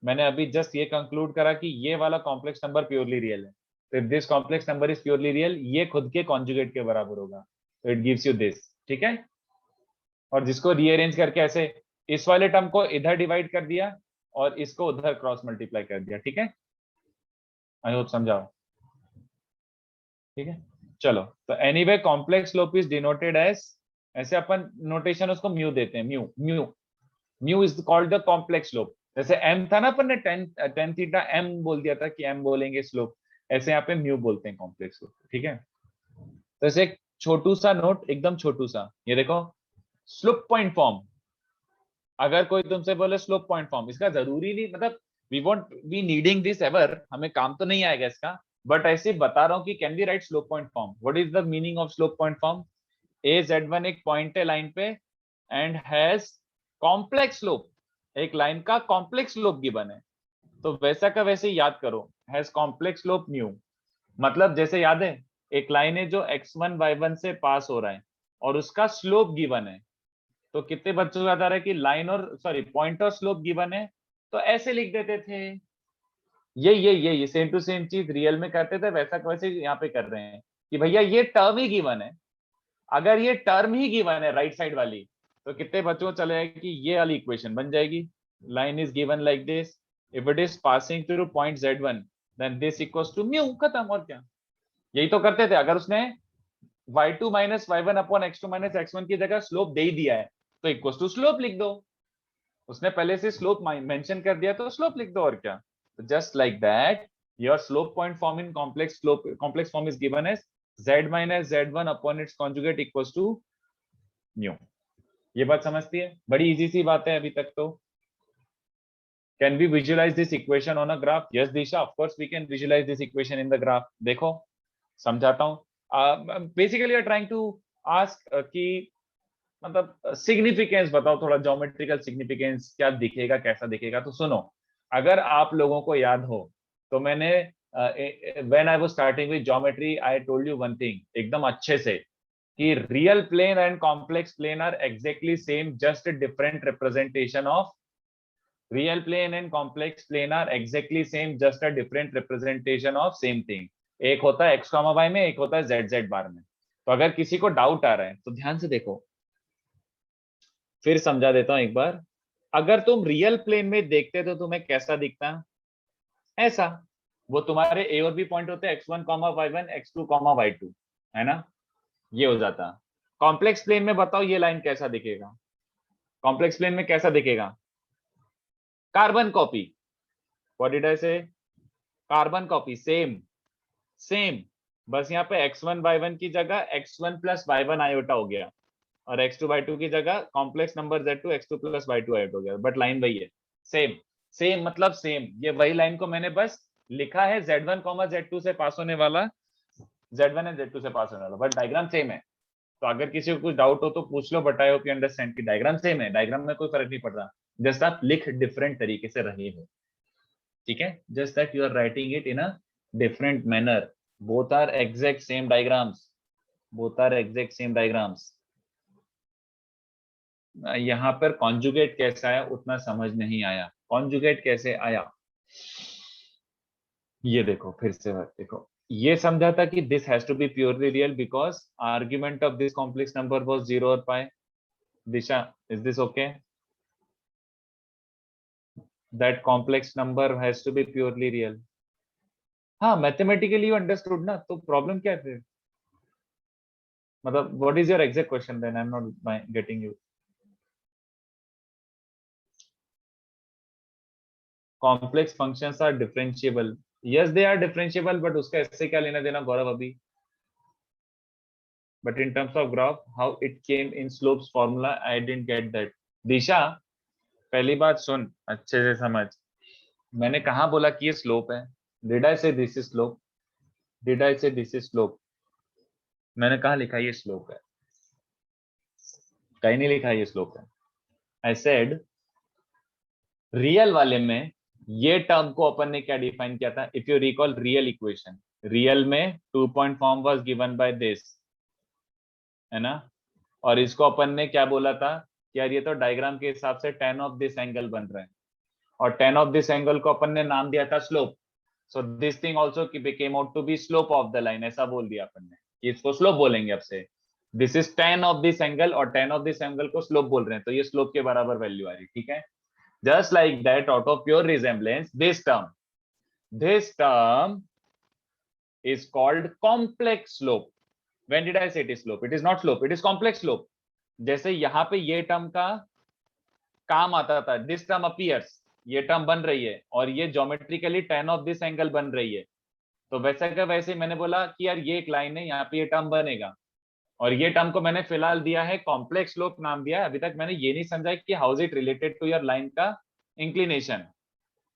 S1: मैंने अभी जस्ट ये कंक्लूड करा कि ये वाला कॉम्प्लेक्स नंबर प्योरली रियल है। तो if this complex number is purely real, ये खुद के कॉन्जुगेट के बराबर होगा। तो इट गिव्स यू दिस। ठीक है, और जिसको रीअरेंज करके ऐसे इस वाले टर्म को इधर डिवाइड कर दिया और इसको उधर क्रॉस मल्टीप्लाई कर दिया। ठीक है, आई होप समझाओ। ठीक है, चलो। तो anyway complex slope is denoted as, ऐसे अपन नोटेशन उसको म्यू देते हैं, mu mu mu is called the complex slope. जैसे m था ना, अपन ने tan थीटा m बोल दिया था कि m बोलेंगे स्लोप, ऐसे यहाँ पे म्यू बोलते हैं कॉम्प्लेक्स स्लोप। ठीक है, तो ऐसे एक छोटू सा नोट, एकदम छोटू सा, ये देखो स्लोप पॉइंट फॉर्म। अगर कोई तुमसे बोले स्लोप पॉइंट फॉर्म, इसका जरूरी नहीं, मतलब we won't be needing this ever, हमें काम तो नहीं आएगा इसका, बट ऐसे बता रहा हूँ कि can we write slope point form? What is the meaning of slope point form? A z1 एक पॉइंट है लाइन पे एंड हैज कॉम्प्लेक्स स्लोप, एक लाइन का कॉम्प्लेक्स स्लोप गिवन है। तो वैसा का वैसे ही याद करो, हैज कॉम्प्लेक्स स्लोप म्यू। मतलब जैसे याद है, एक लाइन है जो x1 y1 से पास हो रहा है और उसका स्लोप गिवन है। तो कितने बच्चों को याद आ रहा है कि लाइन और सॉरी पॉइंट और स्लोप गिवन है, तो ऐसे लिख देते थे। ये सेम टू सेम चीज रियल में करते थे, वैसा वैसे यहाँ पे कर रहे हैं कि भैया ये टर्म ही गिवन है। अगर ये टर्म ही गिवन है राइट साइड वाली, तो कितने बच्चों को चलेगा कि ये वाली इक्वेशन बन जाएगी। Line is given like this, if it is passing through point z1 then this equals to mu, खत्म। और क्या, यही तो करते थे। अगर उसने y2 minus y1 upon x2 minus x1 की जगह स्लोप दे ही दिया है, तो इक्वल्स टू स्लोप लिख दो। उसने पहले से स्लोप मेंशन कर दिया तो स्लोप लिख दो, और क्या। Just like that your slope point form in complex form is given as z minus z1 upon its conjugate equals to mu. ये बात समझती है? बड़ी इजी सी बात है अभी तक तो। Can we visualize this equation on a graph? Yes Disha, of course we can visualize this equation in the graph. देखो समझाता हूँ। Basically are trying to ask कि मतलब सिग्निफिकेंस बताओ, थोड़ा ज्योमेट्रिकल सिग्निफिकेंस क्या दिखेगा, कैसा दिखेगा। तो सुनो, अगर आप लोगों को याद हो तो मैंने when I was starting with geometry I told you one thing एकदम अच्छे से, कि real plane and complex plane are exactly same, just different representation of real plane and complex plane are exactly same, just a different representation of same thing. एक होता है x, y में, एक होता है z बार में। तो अगर किसी को डाउट आ रहा है तो ध्यान से देखो, फिर समझा देता हूं एक बार। अगर तुम रियल प्लेन में देखते तो तुम्हें कैसा दिखता? ऐसा। वो तुम्हारे a और b पॉइंट होते हैं x1, y1, x2, y2, है ना, ये हो जाता। कॉम्प्लेक्स प्लेन में बताओ ये लाइन कैसा दिखेगा? कॉम्प्लेक्स प्लेन में कैसा दिखेगा? Carbon copy. What did I say? Carbon copy, same same. बस यहाँ पे x1 y1 की जगह x1 प्लस y1 आयोटा हो गया, और x2 y2 की जगह complex number z2 x2 plus y2 iota हो गया, बट लाइन वही है। सेम सेम मतलब सेम। ये वही लाइन को मैंने बस लिखा है z1 z2 से पास होने वाला, z1 एंड z2 से पास होने वाला, बट डायग्राम सेम है। तो अगर किसी को कुछ डाउट हो तो पूछ लो, but I hope you understand कि डायग्राम सेम है, डायग्राम में कोई फर्क नहीं पड़ रहा, जस्ट आप लिख डिफरेंट तरीके से रहे हो, ठीक है, just that you are writing it in a different manner, both are exact same diagrams, both are exact same diagrams. यहाँ पर कॉन्जुगेट कैसे आया उतना समझ नहीं आया, कॉन्जुगेट कैसे आया ये देखो, फिर से देखो, ये समझा था कि this has to be purely real because argument of this complex number was 0 और pi. Disha, is this okay? That complex number has to be purely real. हाँ, मैथमेटिकली यू अंडरस्टूड ना, तो प्रॉब्लम क्या है फिर? मतलब what is your exact question then? I am not getting you. Complex functions are differentiable, yes they are differentiable, but उसका इससे क्या लेना देना गौरव अभी? But in terms of graph, how it came in slopes formula, I didn't get that. दिशा, पहली बात सुन अच्छे से समझ, मैंने कहा बोला कि ये स्लोप है? Did I say this is slope? Did I say this is slope? मैंने कहा लिखा ये स्लोप है? कहीं नहीं लिखा ये स्लोप है। I said रियल वाले में ये टर्म को अपन ने क्या डिफाइन किया था? If you recall real equation, real में 2 point form was given by this, है ना, और इसको अपन ने क्या बोला था कि यार ये तो डायग्राम के हिसाब से tan ऑफ दिस एंगल बन रहा है, और tan ऑफ दिस एंगल को अपन ने नाम दिया था slope, so this thing also became out to be slope of the line, ऐसा बोल दिया अपन ने कि इसको स्लोप बोलेंगे अब से, this is tan of this angle, और tan ऑफ दिस एंगल को स्लोप बोल रहे हैं, तो ये स्लोप के बराबर वैल्यू आ रही, ठीक है। Just like that, out of pure resemblance, this term is called complex slope. When did I say it is slope? It is not slope, it is complex slope. जैसे यहाँ पे ये टर्म का काम आता था, दिस टर्म अपीयर्स, ये term बन रही है, और ये geometrically tan of this angle बन रही है, तो वैसे का वैसे मैंने बोला कि यार ये एक लाइन है, यहाँ पे ये टर्म बनेगा, और ये टर्म को मैंने फिलहाल दिया है कॉम्प्लेक्स स्लोप नाम दिया है। अभी तक मैंने ये नहीं समझा कि how is it related to your line का इंक्लिनेशन।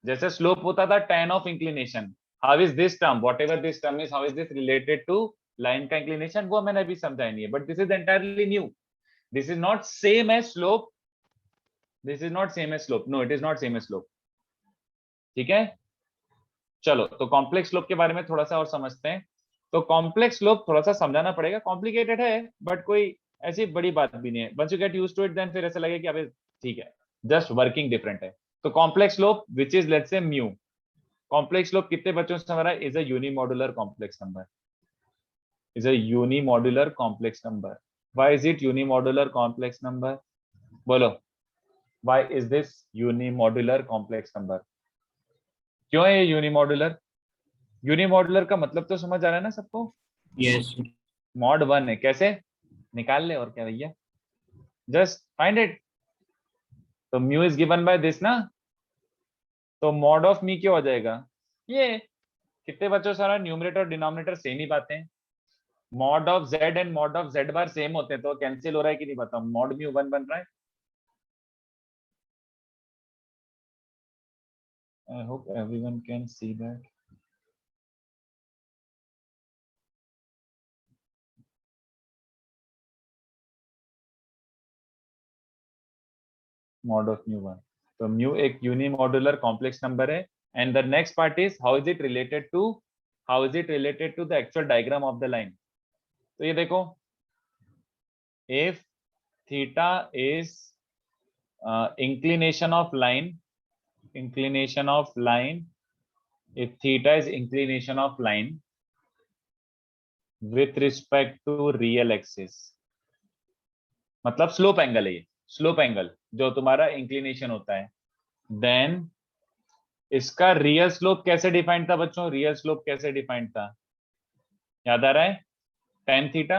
S1: जैसे स्लोप होता था tan of inclination, how is this term, whatever this term is, how is this related to line का इंक्लिनेशन, वो मैंने अभी समझा नहीं है, but this is entirely new. This is not same as slope, this is not same as slope, no it is not same as slope, ठीक है। चलो, तो कॉम्प्लेक्स स्लोप के बारे में थोड़ा सा और समझते हैं। तो कॉम्प्लेक्स स्लोप थोड़ा सा समझाना पड़ेगा, कॉम्प्लिकेटेड है बट कोई ऐसी बड़ी बात भी नहीं है, once you get used to it then फिर ऐसा लगेगा कि अबे ठीक है, जस्ट वर्किंग डिफरेंट है। तो complex slope which is let's say mu, complex slope कितने बच्चों से समझ रहा है? Is a unimodular complex number, is a unimodular complex number. Why is it unimodular complex number? बोलो, why is this unimodular complex number? क्यों है ये यूनिमॉड्यूलर? यूनिमॉड्यूलर का मतलब तो समझ आ रहा है ना सबको?
S2: Yes.
S1: मॉड 1 है, कैसे निकाल ले और क्या भैया, जस्ट फाइंड इट। तो mu is given by this ना, तो मॉड ऑफ मी क्या हो जाएगा? ये कितने बच्चों सारा न्यूमरेटर और डिनोमिनेटर सेम ही बातें हैं, mod of Z and mod of Z bar same होते हैं, तो कैंसिल हो रहा है कि नहीं बताओ, मॉड म्यू 1 बन रहा है। I hope everyone can see that. Mod of mu 1. तो mu एक unimodular complex number है, and the next part is how is it related to the actual diagram of the line. तो ये देखो, if theta is inclination of line, if theta is inclination of line with respect to real axis, मतलब slope angle है ये, slope angle जो तुम्हारा inclination होता है, देन इसका रियल स्लोप कैसे डिफाइंड था बच्चों? रियल स्लोप कैसे डिफाइंड था, याद आ रहा है? tan थीटा,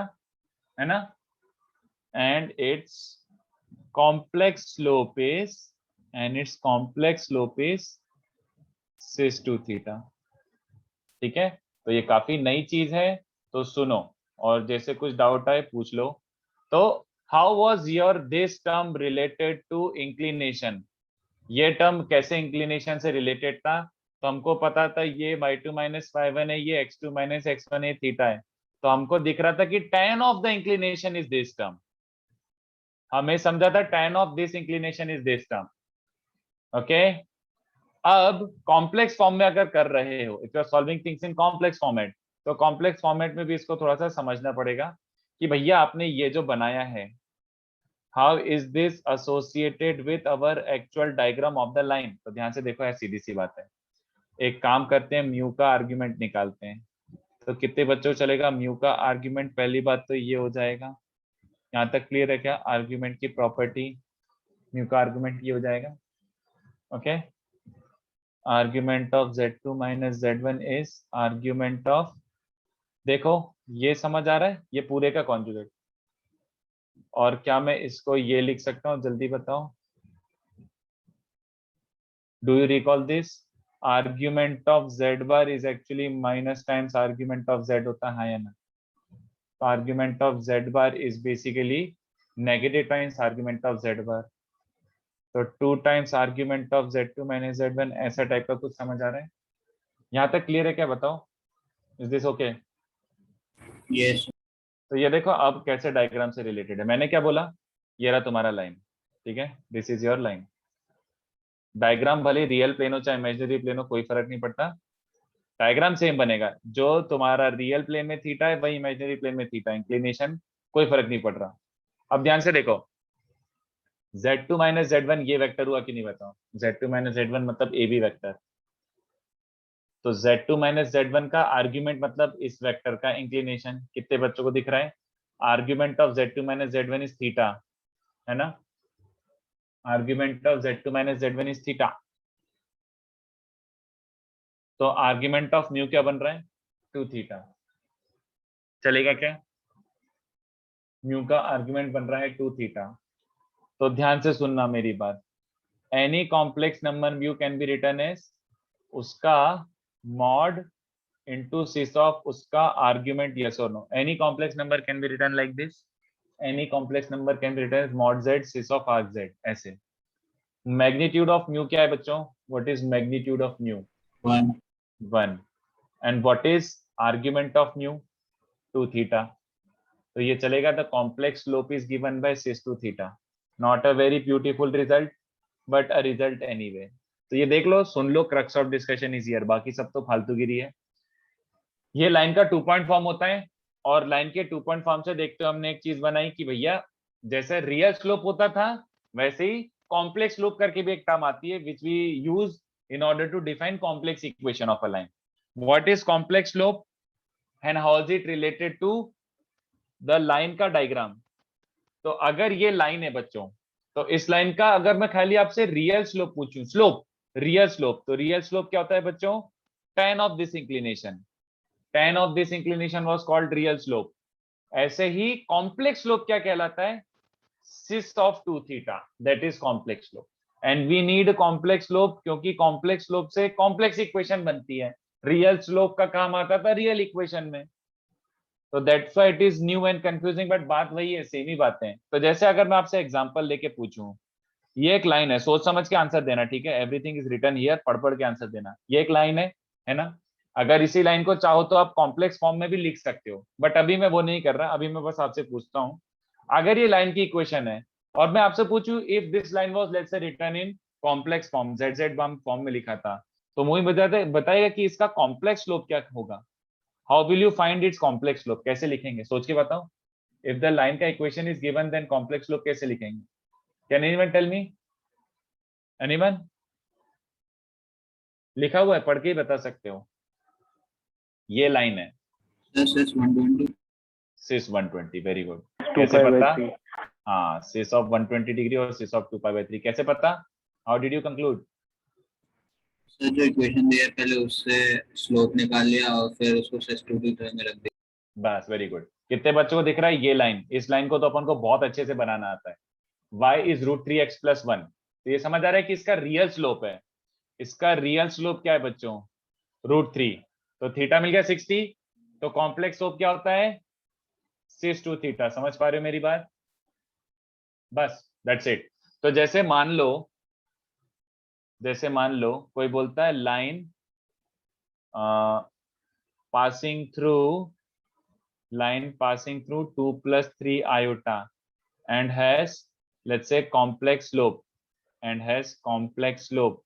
S1: है ना, and it's complex slope is sis 2 theta, ठीक है। तो ये काफी नई चीज है, तो सुनो, और जैसे कुछ डाउट आए पूछ लो। तो how was your this term related to inclination, ये टर्म कैसे इंक्लिनेशन से रिलेटेड था? तो हमको पता था ये y2 - y1 है, ये x2 - x1 है, थीटा है, तो हमको दिख रहा था कि tan of the inclination is this term, हमें समझा था tan of this inclination is this term. Okay, अब कॉम्प्लेक्स फॉर्म में अगर कर रहे हो, if you are solving things in complex format, तो कॉम्प्लेक्स फॉर्मेट में भी इसको थोड़ा सा समझना पड़ेगा कि भैया आपने ये जो बनाया है, how is this associated with our actual diagram of the line. तो ध्यान से देखो, है सीधी सी बात है, एक काम करते हैं, म्यू का आर्ग्यूमेंट निकालते हैं। तो कितने बच्चों को चलेगा? म्यू का आर्ग्यूमेंट, पहली बात तो ये हो जाएगा, यहाँ तक क्लियर है क्या? आर्ग्यूमेंट की प्रॉपर्टी, म्यू का आर्ग्यूमेंट ये हो जाएगा। Okay, argument of z2 minus z1 is argument of, देखो ये समझ आ रहा है, ये पूरे का कॉन्जुगेट। और क्या मैं इसको ये लिख सकता हूँ, जल्दी बताओ, do you recall this? Argument of z bar is actually minus times argument of z होता है या ना? तो argument of z bar is basically negative times argument of z bar. तो 2 times argument of z2 minus z1, ऐसा type का कुछ समझ आ रहा है? यहाँ तक क्लियर है क्या? बताओ, इज दिस ओके?
S2: Yes.
S1: तो ये देखो अब कैसे डायग्राम से रिलेटेड है। मैंने क्या बोला? ये रहा तुम्हारा लाइन, ठीक है, this is your line. Diagram भले रियल प्लेन हो चाहे इमेजिनरी प्लेन हो, कोई फर्क नहीं पड़ता, डायग्राम सेम बनेगा। जो तुम्हारा रियल प्लेन में थीटा है वही इमेजिनरी प्लेन में थीटा, इंक्लिनेशन कोई फर्क नहीं पड़ रहा। अब ध्यान से देखो, z2 माइनस z1 ये वेक्टर हुआ कि नहीं बताओ? z2 माइनस z1 मतलब ए बी वेक्टर। तो z2 माइनस z1 का आर्ग्यूमेंट मतलब इस वेक्टर का इंक्लिनेशन। कितने बच्चों को दिख रहा है? Argument of z2 minus z1 is theta, है ना? Argument of z2 minus z1 is theta. तो आर्ग्यूमेंट ऑफ म्यू क्या बन रहा है? 2 थीटा। चलेगा क्या? म्यू का आर्ग्यूमेंट बन रहा है 2 थीटा। तो ध्यान से सुनना मेरी बात, एनी कॉम्प्लेक्स नंबर म्यू कैन बी रिटन एज उसका मॉड into sys of उसका argument, yes or no? Any complex number can be written like this. Any complex number can be written as mod z sys of arg z, ऐसे। Magnitude of mu क्या है बच्चों? What is magnitude of mu?
S2: 1.
S1: 1. And what is argument of mu? 2 theta. तो ये चलेगा, the complex slope is given by sys 2 theta. Not a very beautiful result, but a result anyway. तो ये देख लो, सुन लो, crux of discussion is here, बाकी सब तो फालतूगिरी है। ये लाइन का 2 पॉइंट फॉर्म होता है, और लाइन के 2 पॉइंट फॉर्म से देखते हुए हमने एक चीज बनाई कि भैया जैसे रियल स्लोप होता था वैसे ही कॉम्प्लेक्स स्लोप करके भी एक टर्म आती है, which we use in order to define complex equation of a line. What is complex slope and how is it related to the line का डायग्राम? तो अगर ये लाइन है बच्चों, तो इस लाइन का अगर मैं खाली आपसे रियल स्लोप पूछूं, स्लोप, रियल स्लोप, तो रियल स्लोप क्या होता है बच्चों? tan of this inclination, tan of this inclination was called real slope। ऐसे ही complex slope क्या कहलाता है? sis of 2 theta, that is complex slope। and we need complex slope क्योंकि complex slope से complex equation बनती है। real slope का काम आता था real equation में। तो that's why it is new and confusing, but बात वही है, सेम ही बातें हैं। तो जैसे अगर मैं आपसे एग्जांपल लेके पूछूं, ये एक लाइन है, सोच समझ के आंसर देना, ठीक है? एवरीथिंग इज रिटन हियर, पढ़ पढ़ के आंसर देना। ये एक लाइन है ना? अगर इसी लाइन को चाहो तो आप कॉम्प्लेक्स फॉर्म में भी लिख सकते हो, बट अभी मैं वो नहीं कर रहा। अभी मैं बस आपसे पूछता हूँ, अगर ये लाइन की इक्वेशन है और मैं आपसे पूछूं if this line was let's say written in complex form, z form में लिखा था, तो मुझे बताएगा कि इसका कॉम्प्लेक्स स्लोप क्या होगा। How will you find its complex slope? कैसे लिखेंगे? सोच के बताओ। इफ द लाइन का equation is given then complex slope कैसे लिखेंगे? Can anyone tell me? Anyone? लिखा हुआ है, पढ़ के ही बता सकते हो। ये लाइन है
S2: Sys 120.
S1: सिस 120, वेरी गुड। कैसे पता? हाँ, सिस ऑफ 120 डिग्री और सिस ऑफ 2π/3 कैसे पता? How did you conclude?
S2: Sir जो इक्वेशन दिया है पहले उससे स्लोप निकाल लिया और फिर उसको sys 2 की तरह में रख दिया।
S1: बस, वेरी गुड। कितने बच्चों को दिख रहा है ये लाइन? इस लाइन को तो अपन को बहुत अच्छे से बनाना आता है। y is √3x + 1। तो ये समझ आ रहा है कि इसका रियल स्लोप है। इसका रियल स्लोप क्या है बच्चों? √3। तो थीटा मिल गया 60। तो कॉम्प्लेक्स स्लोप क्या होता है? सिस 2 थीटा। समझ पा रहे हो मेरी बात? बस, दैट्स इट। तो जैसे मान लो कोई बोलता है line passing through line passing through 2 plus 3 iota and has, let's say, complex slope and has complex slope.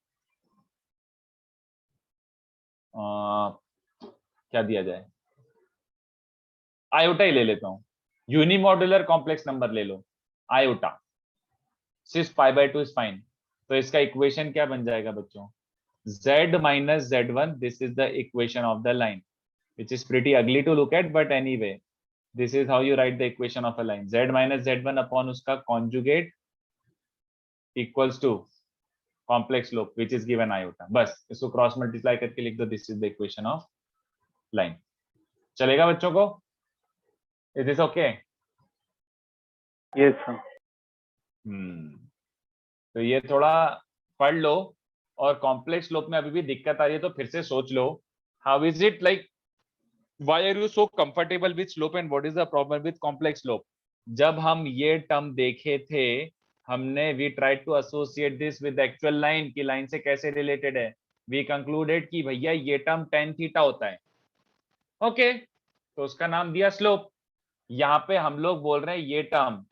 S1: क्या दिया जाए, आयोटा ही ले लेता हूं, यूनिमॉड्यूलर कॉम्प्लेक्स नंबर ले लो, आयोटा, सिर्फ π/2 इज फाइन. तो इसका इक्वेशन क्या बन जाएगा बच्चों, z minus z1, this is the equation of the line, which is pretty ugly to look at, but anyway this is how you write the equation of a line. Z minus z1 upon उसका conjugate equals to complex slope which is given iota. बस इसको cross multiply करके लिख दो, this is the equation of line. चलेगा बच्चों को, is this okay?
S4: Yes, sir.
S1: तो ये थोड़ा पढ़ लो, और कॉम्प्लेक्स स्लोप में अभी भी दिक्कत आ रही है तो फिर से सोच लो, how is it like, why are you so comfortable with slope and what is the problem with complex slope. जब हम ये टर्म देखे थे, हमने we try to associate this with actual line की लाइन से कैसे रिलेटेड है. वी कंक्लूडेड कि भैया ये टर्म tan थीटा होता है, ओके तो उसका नाम दिया स्लोप. यहाँ पे हम लोग बोल रहे हैं ये टर्म,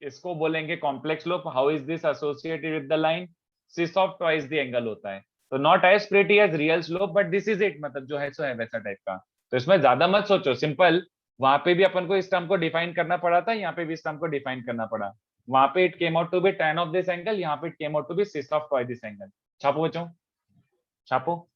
S1: इसको बोलेंगे complex slope. How is this associated with the line, cis of twice the angle होता है. तो not as pretty as real slope but this is it, मतलब जो है सो है वैसा टाइप का. तो इसमें ज्यादा मत सोचो, सिंपल. वहां पे भी अपन को इस टर्म को डिफाइन करना पड़ा था, यहाँ पे भी इस टर्म को डिफाइन करना पड़ा. वहां पे it came out to be tan of this angle, यहाँ पे it came out to be cis of twice this angle. छापो बच्चों, छापो.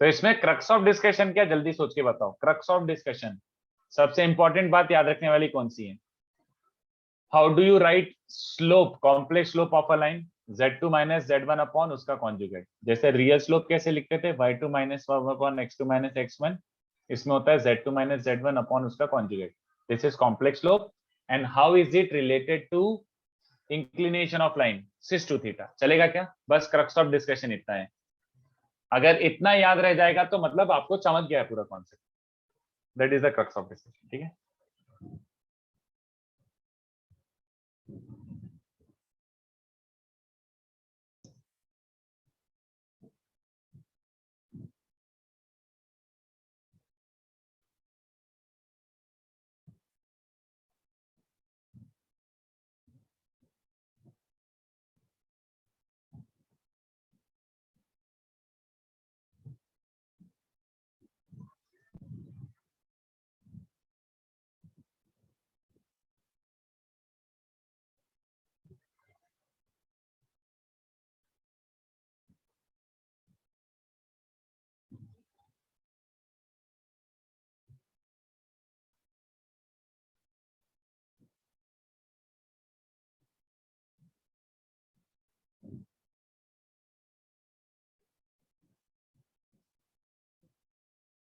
S1: तो इसमें क्रक्स ऑफ डिस्कशन क्या, जल्दी सोच के बताओ. क्रक्स ऑफ डिस्कशन, सबसे इंपॉर्टेंट बात याद रखने वाली कौन सी है. How do you right slope, complex slope of a line, z2 minus z1 upon उसका कॉन्जुगेट. जैसे रियल स्लोप कैसे लिखते थे, y2 minus upon x2 minus x1, इसमें होता है z2 माइनस z1 अपॉन उसका conjugate. This is complex slope. And how is it related to inclination of line, cis two theta. चलेगा क्या, बस क्रक्स ऑफ डिस्कशन इतना है. अगर इतना याद रह जाएगा तो मतलब आपको चमक गया है पूरा concept. That is the crux of discussion. ठीक है.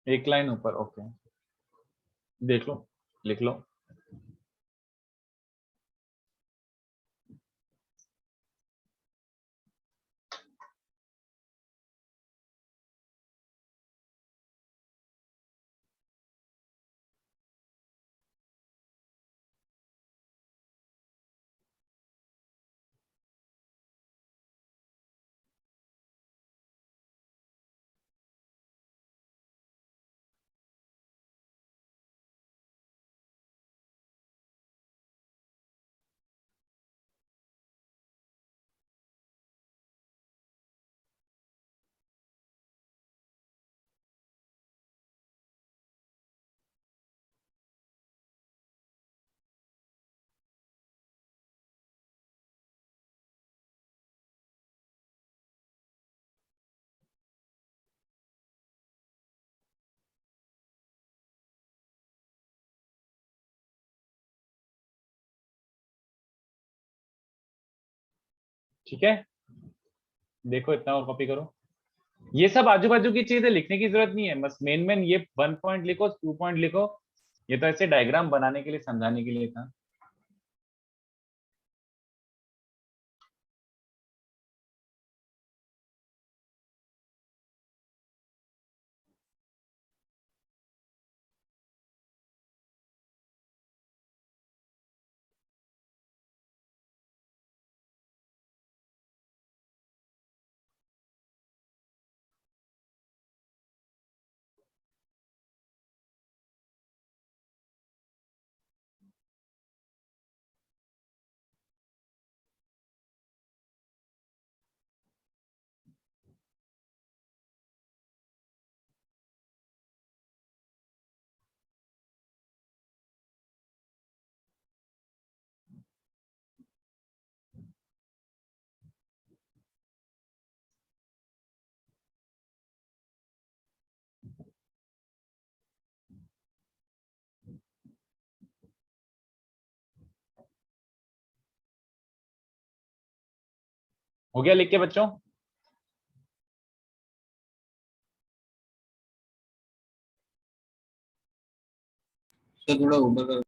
S1: एक लाइन ऊपर, ओके देख लो, लिख लो. ठीक है, देखो इतना और कॉपी करो। ये सब आजू बाजू की चीजें लिखने की जरूरत नहीं है, बस मेन मेन ये 1 पॉइंट लिखो, 2 पॉइंट लिखो। ये तो ऐसे डायग्राम बनाने के लिए, समझाने के लिए था। हो गया लिख के बच्चों?
S2: सर थोड़ा ऊपर कर।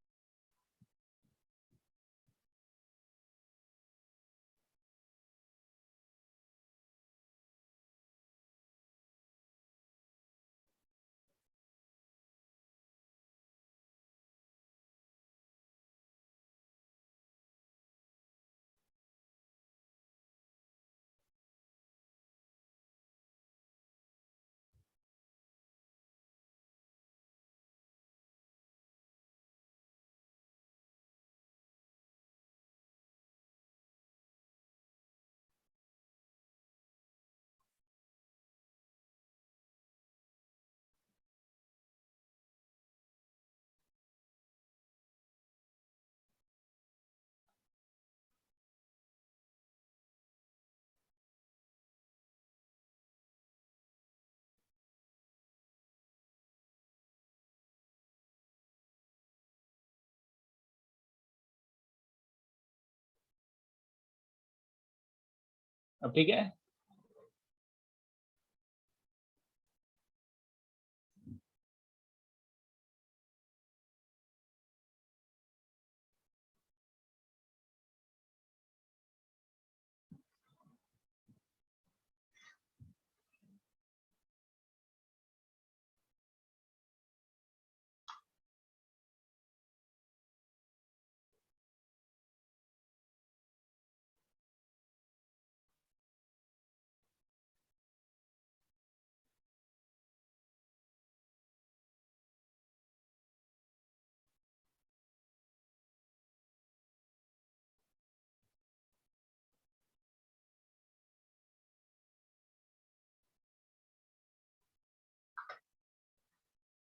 S1: अब ठीक है।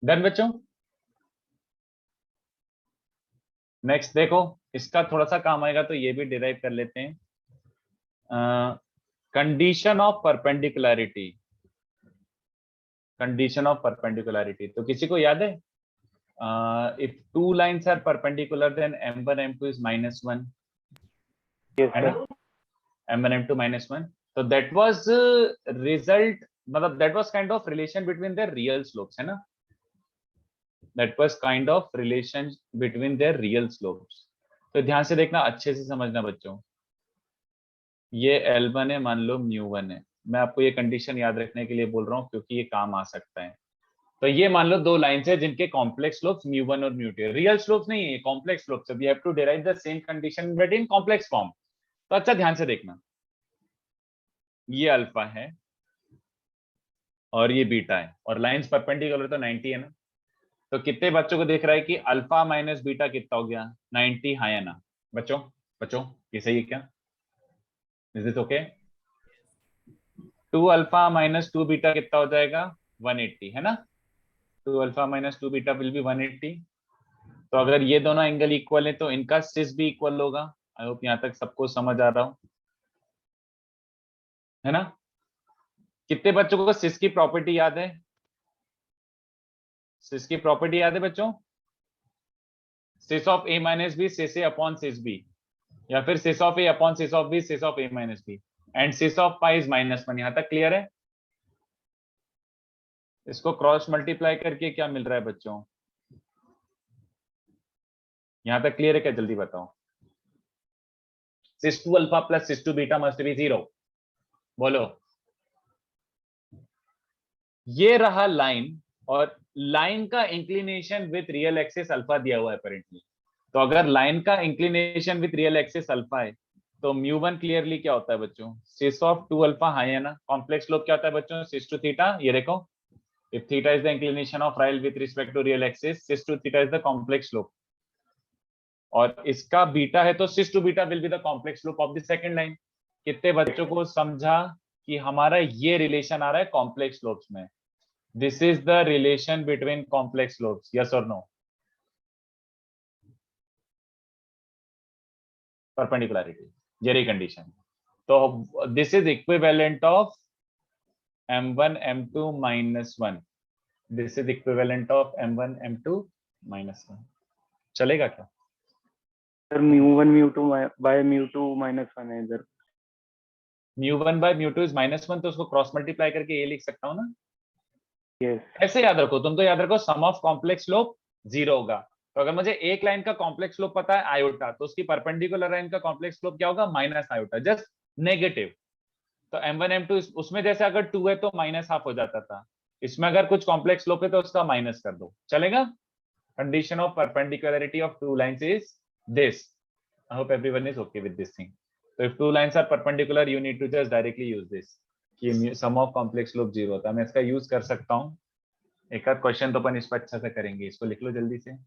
S1: डन बच्चों। नेक्स्ट देखो, इसका थोड़ा सा काम आएगा तो ये भी डिराइव कर लेते हैं। Condition of perpendicularity. Condition of perpendicularity तो किसी को याद है? If two lines are perpendicular then m1 m2 is -1,
S4: Yes,
S1: है
S4: sir.
S1: ना? m1 m2 -1, तो that was result, मतलब that was kind of relation between their real slopes, है ना? That was kind of relation between their real slopes. तो ध्यान से देखना, अच्छे से समझना बच्चों। ये L1 है, मान लो μ1 है। मैं आपको ये कंडीशन याद रखने के लिए बोल रहा हूँ क्योंकि ये काम आ सकता है। तो ये मान लो दो लाइंस है जिनके कॉम्प्लेक्स स्लोप्स μ1 और μ2, रियल स्लोप्स नहीं है, कॉम्प्लेक्स स्लोप्स है। We have to derive the same condition but in complex form. तो अच्छा ध्यान से देखना, ये अल्फा है और ये बीटा है और लाइंस परपेंडिकुलर तो 90 है ना। तो कितने बच्चों को दिख रहा है कि अल्फा माइनस बीटा कितना हो गया? 90, हाँ या ना बच्चों? बच्चों ये सही है क्या? Is this okay? 2 alpha minus 2 beta कितना हो जाएगा? 180, है ना? 2 alpha minus 2 beta will be 180। तो अगर ये दोनों एंगल इक्वल है तो इनका सिस भी इक्वल होगा। आई होप यहाँ तक सबको समझ आ रहा हो, है ना? कितने बच्चों को सिस की प्रॉपर्टी याद है? सिस की प्रॉपर्टी याद है बच्चों? Cis of a minus B cis a upon cis b, या फिर cis of a upon cis of b cis of a minus b। And cis of pi is -1। यहां तक क्लियर है? इसको क्रॉस मल्टीप्लाई करके क्या मिल रहा है बच्चों? यहां तक क्लियर है क्या? जल्दी बताओ। Cis two alpha plus cis two beta must be 0। बोलो। ये रहा लाइन, और लाइन का inclination with real axis alpha दिया हुआ है अपेरेंटली। तो अगर लाइन का inclination with real axis alpha है तो μ1 क्लियरली क्या होता है बच्चों? सिस ऑफ 2 अल्फा हाई है ना। कॉम्प्लेक्स स्लोप क्या होता है बच्चों? सिस टू थीटा। ये देखो, if theta is the inclination of rail with respect to real axis, sis to theta is the complex slope, और इसका बीटा है तो sis to beta will be the complex slope of the second line। कितने बच्चों को समझा कि हमारा ये रिलेशन आ रहा है कॉम्प्लेक्स स्लोप्स में? This is the relation between complex slopes, yes और नो? परपेंडिकुलरिटी, ये रही कंडीशन। तो this is equivalent of m1 m2 -1। This is equivalent of m1 m2 -1। चलेगा क्या?
S4: सर μ1 μ2 बाय μ2 -1 है इधर।
S1: μ1 बाय μ2 इज -1, तो उसको क्रॉस मल्टीप्लाई करके ये लिख सकता हूँ ना।
S4: यस
S1: ऐसे याद रखो, तुम तो याद रखो सम ऑफ कॉम्प्लेक्स स्लोप 0 होगा। तो अगर मुझे एक लाइन का कॉम्प्लेक्स स्लोप पता है आयोटा, तो उसकी परपेंडिकुलर लाइन का कॉम्प्लेक्स स्लोप क्या होगा? Minus iota, just negative. तो m1 m2 उसमें जैसे अगर 2 है तो -½ हो जाता था, इसमें अगर कुछ कॉम्प्लेक्स स्लोप है तो उसका माइनस कर दो, चलेगा। Condition of perpendicularity of two lines is this. I hope everyone is okay with this thing. तो if two lines are perpendicular you need to just directly use this कि sum of complex slope 0 होता है। मैं इसका use कर सकता हूँ। एक आध क्वेश्चन तो अपन इस पर अच्छा से करेंगे। इसको लिख लो जल्दी से।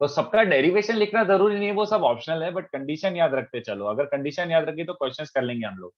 S1: तो सबका डेरिवेशन लिखना जरूरी नहीं है, वो सब ऑप्शनल है, बट कंडीशन याद रखते चलो। अगर कंडीशन याद रखी तो क्वेश्चंस कर लेंगे हम लोग।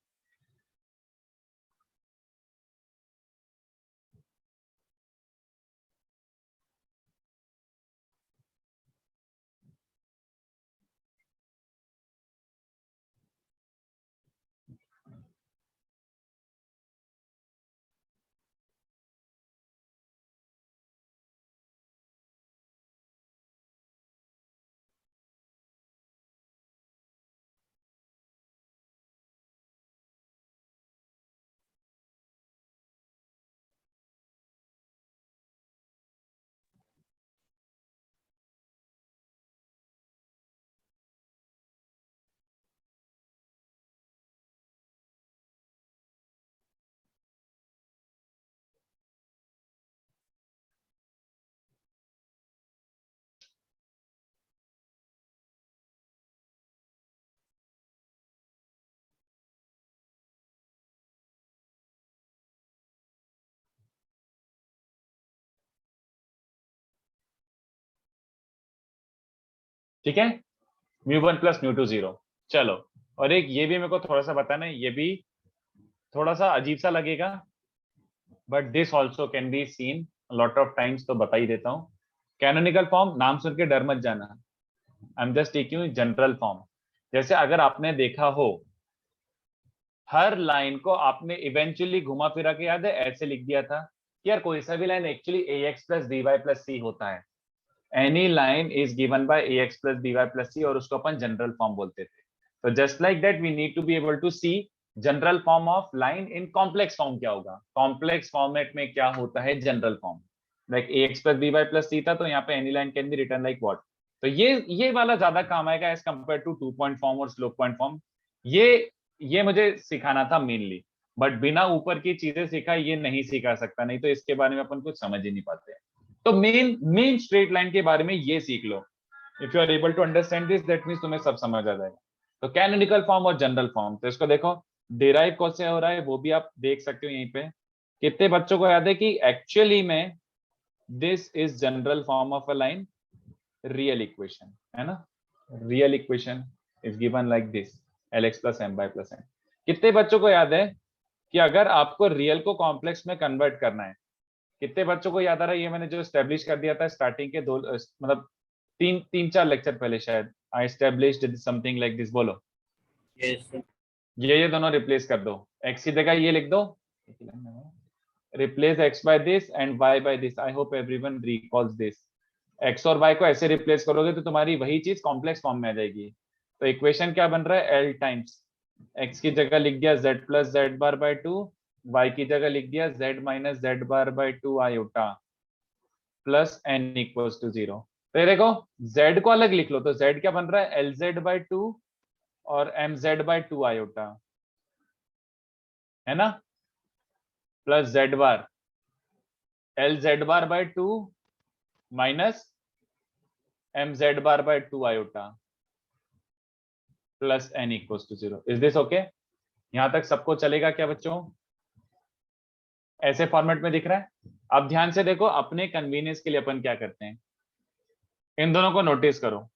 S1: ठीक है, μ1 प्लस μ2 0। चलो, और एक ये भी मेरे को थोड़ा सा बताना है, ये भी थोड़ा सा अजीब सा लगेगा, but this also can be seen lot of times, तो बता ही देता हूँ। कैनोनिकल फॉर्म नाम सुन के डर मत जाना, I am just taking general form. जैसे अगर आपने देखा हो, हर लाइन को आपने इवेंचुअली घुमा फिरा के, याद है, ऐसे लिख दिया था कि यार कोई सा भी line actually ax plus dy plus c होता है। Any line is given by ax plus dy plus c, और उसको अपन जनरल फॉर्म बोलते थे। तो just like that we need to be able to see general form of line in complex form क्या होगा। कॉम्प्लेक्स फॉर्मेट में क्या होता है general form? Like ax plus dy plus c था, तो यहाँ पे any line can be written like what. तो ये वाला ज्यादा काम आएगा as compare to 2 point form और स्लोप पॉइंट फॉर्म। ये मुझे सिखाना था मेनली, बट बिना ऊपर की चीजें सिखा ये नहीं सिखा सकता, नहीं तो इसके बारे में अपन कुछ समझ ही नहीं पाते। तो मेन स्ट्रेट लाइन के बारे में ये सीख लो। If you are able to understand this, that means तुम्हें सब समझ आ जाएगा। तो कैनोनिकल फॉर्म और जनरल फॉर्म, तो इसको देखो डिराइव कैसे हो रहा है वो भी आप देख सकते हो यहीं पे। कितने बच्चों को याद है कि एक्चुअली में this is general form of a line real equation, है ना। Real equation is given like this, lx plus m by plus n। कितने बच्चों को याद है कि अगर आपको रियल को कॉम्प्लेक्स में कन्वर्ट करना है? कितने बच्चों को याद आ रहा है, ये मैंने जो स्टैब्लिश कर दिया था स्टार्टिंग के 2 मतलब 3-4 लेक्चर पहले शायद, आई एस्टैब्लिश्ड समथिंग लाइक दिस। बोलो।
S2: Yes sir.
S1: ये दोनों रिप्लेस कर दो, x की जगह ये लिख दो, replace x by this and y by this. I hope everyone recalls this. x और y को ऐसे रिप्लेस करोगे तो तुम्हारी वही चीज कॉम्प्लेक्स फॉर्म में आ जाएगी। तो इक्वेशन क्या बन रहा है? l टाइम्स x की जगह लिख दिया z plus z bar by 2, y की जगह लिख दिया z minus z bar by 2 iota plus n equals to 0। तो ये देखो z को अलग लिख लो, तो z क्या बन रहा है lz बाय 2 और mz बाय 2 आयोटा, है ना, plus z bar lz bar by 2 minus mz bar by 2 iota plus n equals to 0। Is this okay? यहां तक सबको चलेगा क्या बच्चों? ऐसे फॉर्मेट में दिख रहा है? अब ध्यान से देखो, अपने कन्वीनियंस के लिए अपन क्या करते हैं, इन दोनों को नोटिस करो,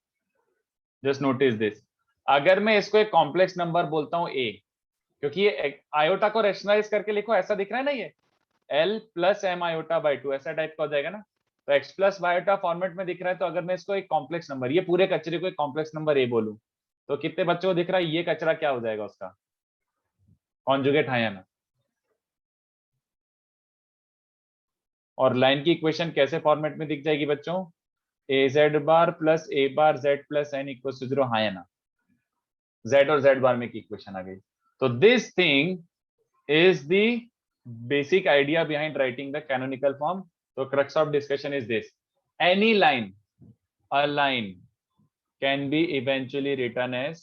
S1: जस्ट नोटिस दिस। अगर मैं इसको एक कॉम्प्लेक्स नंबर बोलता हूं a, क्योंकि ये आयोटा को रेशनलाइज करके लिखो, ऐसा दिख रहा है ना, ये l plus m iota by 2 ऐसा टाइप का हो जाएगा ना, तो x प्लस वायोटा फॉर्मेट में दिख रहा है। तो अगर मैं इसको एक कॉम्प्लेक्स नंबर, ये पूरे कचरे को एक कॉम्प्लेक्स नंबर a बोलूं, तो कितने बच्चों को दिख रहा है ये कचरा क्या हो जाएगा, उसका कॉन्जुगेट, हाँ या ना? और लाइन की इक्वेशन कैसे फॉर्मेट में दिख जाएगी बच्चों? A z bar plus a bar z plus n equal to 0, हाँ या ना? z और z बार में की इक्वेशन आ गई। तो this thing is the basic idea behind writing the canonical form. तो crux of discussion is this, any line, a line can be eventually written as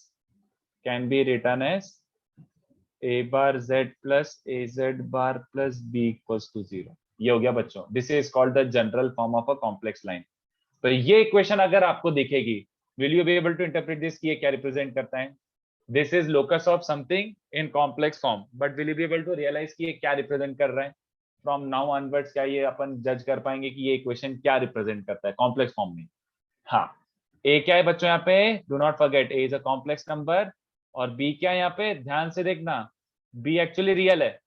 S1: a bar z plus a z bar plus b equals to 0। ये हो गया बच्चों, this is called the general form of a complex line. तो ये equation अगर आपको दिखेगी, will you be able to interpret this कि ये क्या रिप्रेजेंट करता है? This is locus of something in complex form, but will you be able to realize कि ये क्या रिप्रेजेंट कर रहा है? फ्रॉम नाउ ऑनवर्ड्स क्या ये अपन जज कर पाएंगे कि ये इक्वेशन क्या रिप्रेजेंट करता है कॉम्प्लेक्स फॉर्म में? हाँ, ए क्या है बच्चों यहाँ पे? Do not forget A is a complex number, और बी क्या है यहाँ पे? ध्यान से देखना, बी एक्चुअली रियल है।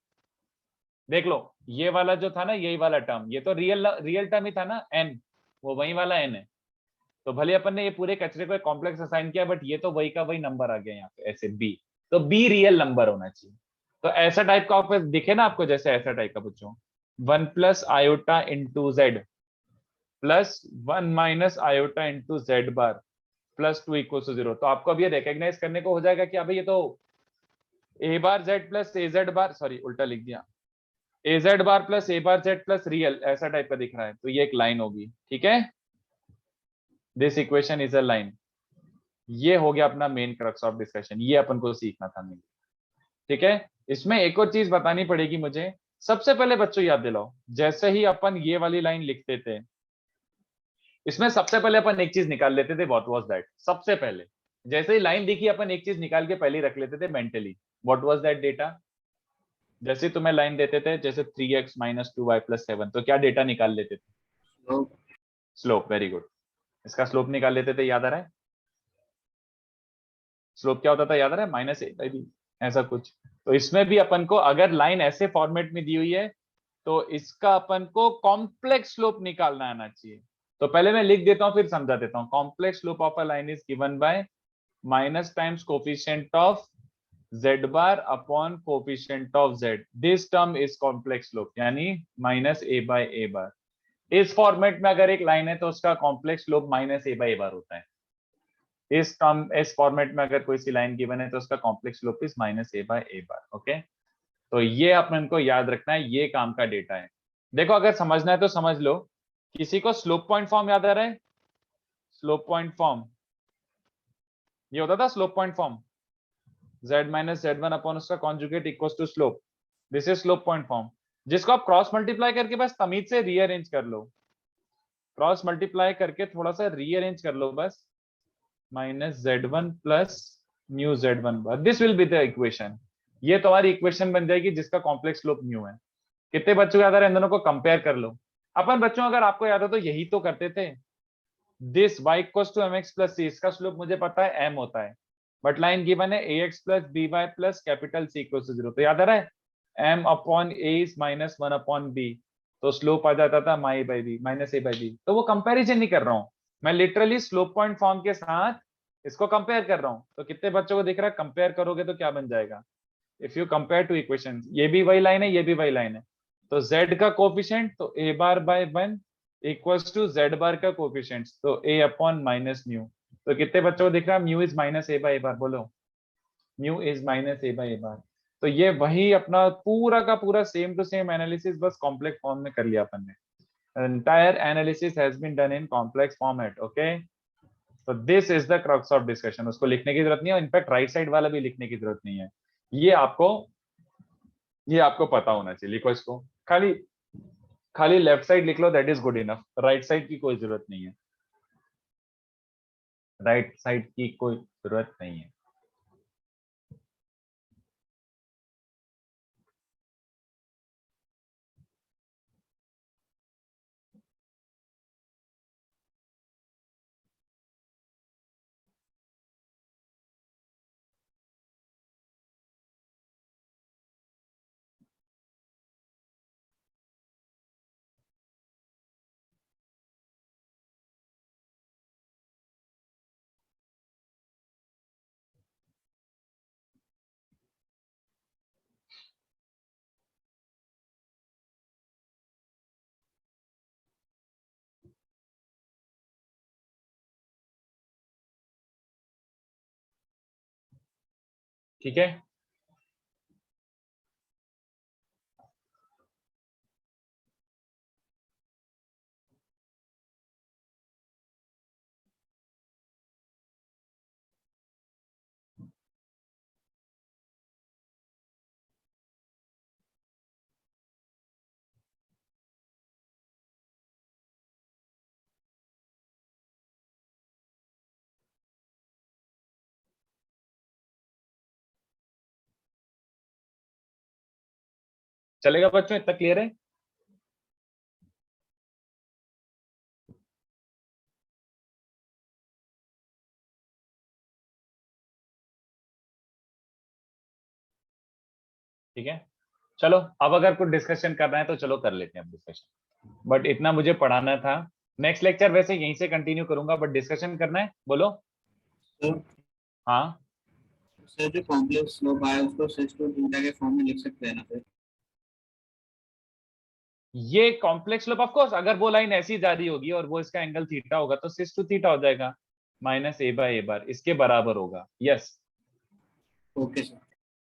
S1: देख लो, ये वाला जो था ना, यही वाला टर्म, ये तो रियल टर्म ही था ना, एन, वो वही वाला एन है। तो भले अपन ने ये पूरे कचरे को एक कॉम्प्लेक्स असाइन किया, बट ये तो वही का वही नंबर आ गया यहाँ पे ऐसे बी। तो बी रियल नंबर होना चाहिए। तो ऐसा टाइप का आपको दिखे ना, आपको जैसे ऐसा टाइप का बच्चों, 1 plus iota into z plus 1 minus iota into z bar plus 2 equal to 0। तो आपको अब ये रिकॉग्नाइज करने को हो जाएगा कि अभी ये तो ए बार जेड प्लस ए जेड बार, सॉरी उल्टा लिख दिया, ए z bar plus a bar z plus real, ऐसा टाइप का दिख रहा है। तो ये एक लाइन होगी, ठीक है, this equation is a line. ये हो गया अपना मेन क्रक्स ऑफ डिस्कशन, ये अपन को सीखना था मेन, ठीक है। इसमें एक और चीज बतानी पड़ेगी मुझे, सबसे पहले बच्चों याद दिलाओ, जैसे ही अपन ये वाली लाइन लिखते थे, इसमें सबसे पहले अपन एक चीज निकाल लेते थे, व्हाट वाज दैट? सबसे पहले जैसे ही लाइन दिखी, अपन एक चीज निकाल के पहले रख लेते थे mentally, what was that data? जैसे तुम्हें लाइन देते थे, जैसे 3x माइनस 2y प्लस 7, तो क्या डेटा निकाल लेते थे? Slope, very good. इसका स्लोप निकाल लेते थे, याद आ रहा है? स्लोप क्या होता था, याद आ रहा है? माइनस ए बाई बी, ऐसा कुछ। तो इसमें भी अपन को अगर लाइन ऐसे फॉर्मेट में दी हुई है, तो इसका अपन को कॉम्प्लेक्स स्लोप निकालना आना चाहिए। तो पहले मैं लिख देता हूं, फिर समझा देता हूं। Complex slope of a line is given by minus times coefficient of z bar upon coefficient of z, this term is complex slope, यानी minus a by a bar. इस फॉर्मेट में अगर एक लाइन है तो उसका complex slope minus a by a bar होता है। इस फॉर्मेट में अगर कोई सी लाइन गिवन है तो उसका complex slope is minus a by a bar, okay. तो ये अपन को याद रखना है, ये काम का डेटा है। देखो, अगर समझना है तो समझ लो। किसी को स्लोप पॉइंट फॉर्म याद आ रहा है? स्लोप पॉइंट फॉर्म ये होता था, slope point form z minus z1 upon उसका conjugate equals to slope, this is slope point form, जिसको आप क्रॉस मल्टीप्लाई करके बस तमीज से रीअरेंज कर लो, क्रॉस मल्टीप्लाई करके थोड़ा सा रीअरेंज कर लो बस, minus z1 plus mu z1 bar, this will be the equation. ये तुम्हारी इक्वेशन बन जाएगी जिसका कॉम्प्लेक्स स्लोप म्यू है। कितने बच्चों को याद आ रहा है? इन दोनों को कंपेयर कर लो। अपन बच्चों, अगर आपको याद हो तो यही तो करते थे, this y equals to mx plus c, इसका स्लोप मुझे पता है m होता है, बट लाइन गिवन है ax plus by plus capital c equals to 0, तो याद आ रहा है m upon a is minus 1 upon b, तो स्लोप आ जाता था my by b, minus a by b। तो वो कंपैरिजन नहीं कर रहा हूं मैं, लिटरली स्लोप पॉइंट फॉर्म के साथ इसको कंपेयर कर रहा हूं। तो कितने बच्चों को दिख रहा है? कंपेयर करोगे तो क्या बन जाएगा? If you compare to equation, ये भी वही लाइन है, ये भी वही लाइन है, तो z का कोफिशिएंट तो a bar by 1 equals to z bar का कोफिशिएंट तो a अपॉन माइनस म्यू। तो कितने बच्चों को दिख रहा है? Mu is minus a by a bar, बोलो। Mu is minus a by a bar. तो ये वही अपना पूरा का पूरा सेम टू सेम एनालिसिस बस कॉम्प्लेक्स फॉर्म में कर लिया अपन ने। entire analysis has been done in complex format, okay? So this is the crux of discussion। उसको लिखने की जरूरत नहीं है, इनफैक्ट राइट साइड वाला भी लिखने की जरूरत नहीं है। ये आपको पता होना चाहिए। लिखो इसको, खाली लेफ्ट साइड लिख लो, that is good enough. Right side की कोई जरूरत नहीं है, राइट साइड की कोई जरूरत नहीं है। ठीक है, चलेगा बच्चों, इतना क्लियर है? ठीक है, चलो अब अगर कुछ डिस्कशन करना है तो चलो कर लेते हैं अब डिस्कशन, बट इतना मुझे पढ़ाना था। नेक्स्ट लेक्चर वैसे यहीं से कंटिन्यू करूंगा, बट डिस्कशन करना है, बोलो।
S2: सर
S1: हाँ,
S2: सर जो कॉम्प्लेक्स स्लोप आया उसको सिक्स टू थीटा के फॉर्म में लिख सकते हैं ना फिर?
S1: ये कॉम्प्लेक्स स्लोप ऑफ कोर्स, अगर वो लाइन ऐसी जा रही होगी और वो इसका एंगल थीटा होगा तो सिक्स टू थीटा हो जाएगा, माइनस ए बाय ए बार इसके बराबर होगा। Yes,
S2: okay sir.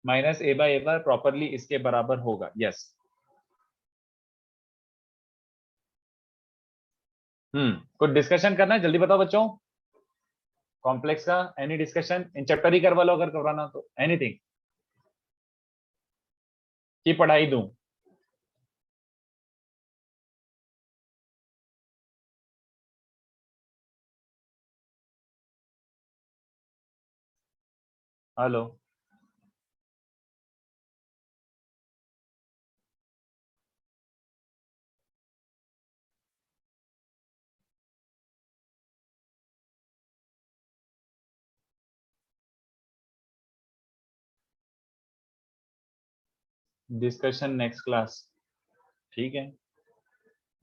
S1: Minus a by a bar properly इसके बराबर होगा। यस, कुछ डिस्कशन करना है, जल्दी बताओ बच्चों। कॉम्प्लेक्स का एनी डिस्कशन, इन चैप्टर ही करवा लो अगर करवाना तो, एनीथिंग की पढ़ाई दूं? हेलो, डिस्कशन नेक्स्ट क्लास, ठीक है।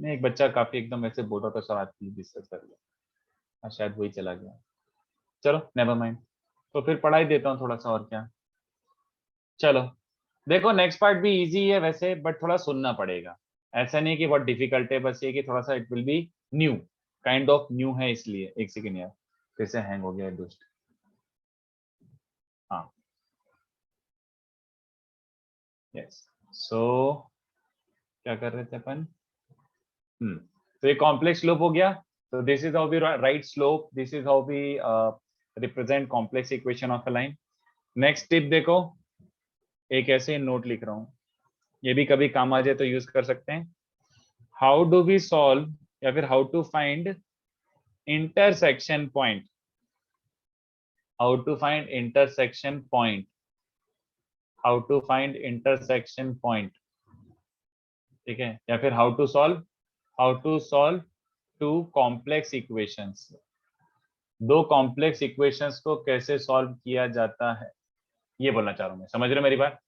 S1: नहीं, एक बच्चा काफी एकदम ऐसे बोल रहा था सर आज डिस्कस कर लिया, हाँ शायद वही चला गया। चलो नेवर माइंड, तो फिर पढ़ाई देता हूँ थोड़ा सा, और क्या। चलो देखो, नेक्स्ट पार्ट भी इजी है वैसे, बट थोड़ा सुनना पड़ेगा। ऐसा नहीं कि बहुत डिफिकल्ट है, बस ये कि थोड़ा सा it will be new, kind of new है इसलिए। एक सेकेंड यार, फिर से हैंग हो गया है दोस्त। हाँ, यस, सो क्या कर रहे थे अपन? तो ये कॉम्प्लेक्स स्लोप हो गया। तो this is how we write slope, this is how we represent complex equation of a line. Next tip देखो, एक ऐसे नोट लिख रहा हूँ, ये भी कभी काम आ जाए तो यूज कर सकते हैं। हाउ डू वी सॉल्व, या फिर how to find intersection point, how to find intersection point, how to find intersection point, ठीक है। या फिर how to solve two complex equations, दो कॉम्प्लेक्स इक्वेशंस को कैसे सॉल्व किया जाता है, ये बोलना चाह रहा हूं मैं। समझ रहे हो मेरी बात?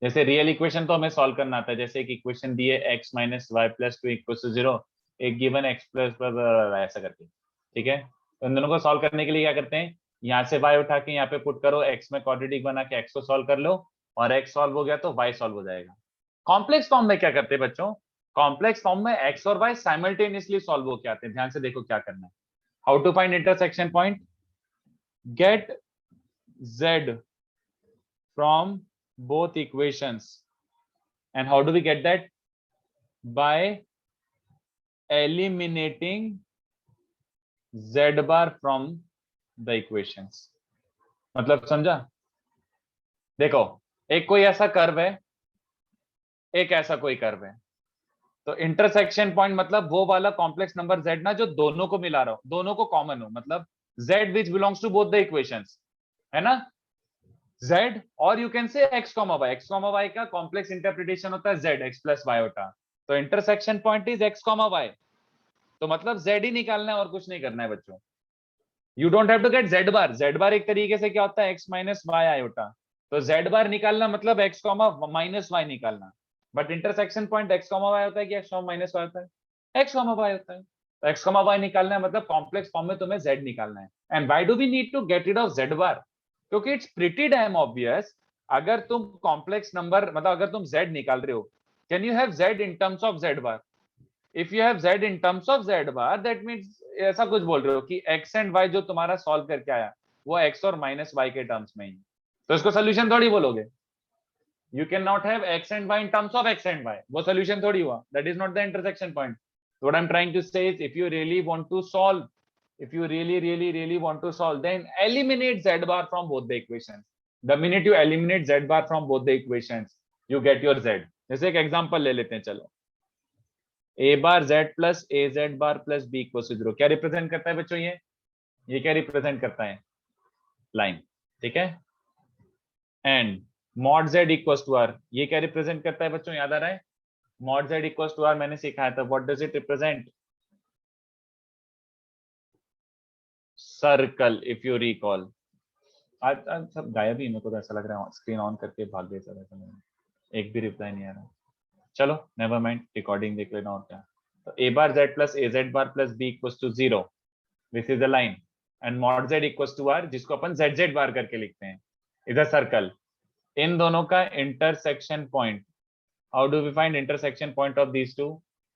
S1: जैसे रियल इक्वेशन तो हमें सॉल्व करना आता है, जैसे एक इक्वेशन दी है x minus y plus two equal to zero, एक गिवन x प्लस ऐसा करके, ठीक है। तो इन दोनों को सॉल्व करने के लिए क्या करते हैं, यहाँ से y उठा के यहाँ पे पुट करो, x में क्वाड्रेटिक बना के x को सॉल्व कर लो, और x सॉल्व हो गया तो y सॉल्व हो जाएगा। कॉम्प्लेक्स फॉर्म में क्या करते हैं बच्चों, कॉम्प्लेक्स फॉर्म में x और y साइमल्टेनियसली सॉल्व होके आते हैं। ध्यान से देखो क्या करना है। How to find intersection point, get z from both equations. And how do we get that? By eliminating z bar from the equations. मतलब समझा? देखो, एक कोई ऐसा कर्व है, एक ऐसा कोई कर्व है, तो इंटरसेक्शन पॉइंट मतलब वो वाला कॉम्प्लेक्स नंबर z ना जो दोनों को मिला रहा हो, दोनों को कॉमन हो, मतलब z which belongs to both the equations, है ना? z और you can say x, y का कॉम्प्लेक्स इंटरप्रिटेशन होता है z x प्लस y होता, तो intersection point is x, y, तो मतलब z ही निकालना है और कुछ नहीं करना है बच्चों. You don't have to get z bar. z bar एक तरीके से क्या होता है, x माइनस वाई आयोटा, तो z बार निकालना मतलब x माइनस वाई निकालना, but intersection point x y होता है कि x माइनस वाई होता है, x वाई होता है, तो x वाई निकालना है मतलब कॉम्प्लेक्स फॉर्म में तुम्हें z निकालना है. And why do we need to get rid of z bar? क्योंकि इट्स प्रीटी डैम ऑब्वियस. अगर तुम कॉम्प्लेक्स नंबर मतलब अगर तुम z निकाल रहे हो, can you have z in terms of z bar? If you have z in terms of z bar, that means ऐसा कुछ बोल रहे हो कि x एंड y जो तुम्हारा सॉल्व करके आया वो x और माइनस y के टर्म्स में ही, तो इसको सोल्यूशन थोड़ी बोलोगे. You cannot have x and y in terms of x and y. वो solution थोड़ी हुआ. That is not the intersection point. What I'm trying to say is, if you really want to solve, if you really want to solve, then eliminate z bar from both the equations. The minute you eliminate z bar from both the equations, you get your z. जैसे एक example ले लेते हैं, चलो. a bar z plus a z bar plus b equals to 0. क्या represent करता है बच्चों ये? ये क्या represent करता है? Line. ठीक है? And mod z equals to r, ये क्या रिप्रेजेंट करता है बच्चों, याद आ रहा है? mod z equals to r मैंने सिखाया था. What does it represent? Circle, if you recall. आज सब गायब ही, मेरे को तो ऐसा लग रहा है स्क्रीन ऑन करके भाग गए सब, एक भी रिप्लाई नहीं आ रहा. चलो नेवर माइंड, रिकॉर्डिंग देख लेना और क्या. तो a bar z plus a z bar plus b equals to 0, this is the line. And mod z equals to r, जिसको अपन z z बार करके लिखते हैं, इज अ सर्कल. इन दोनों का intersection point, how do we find intersection point of these two?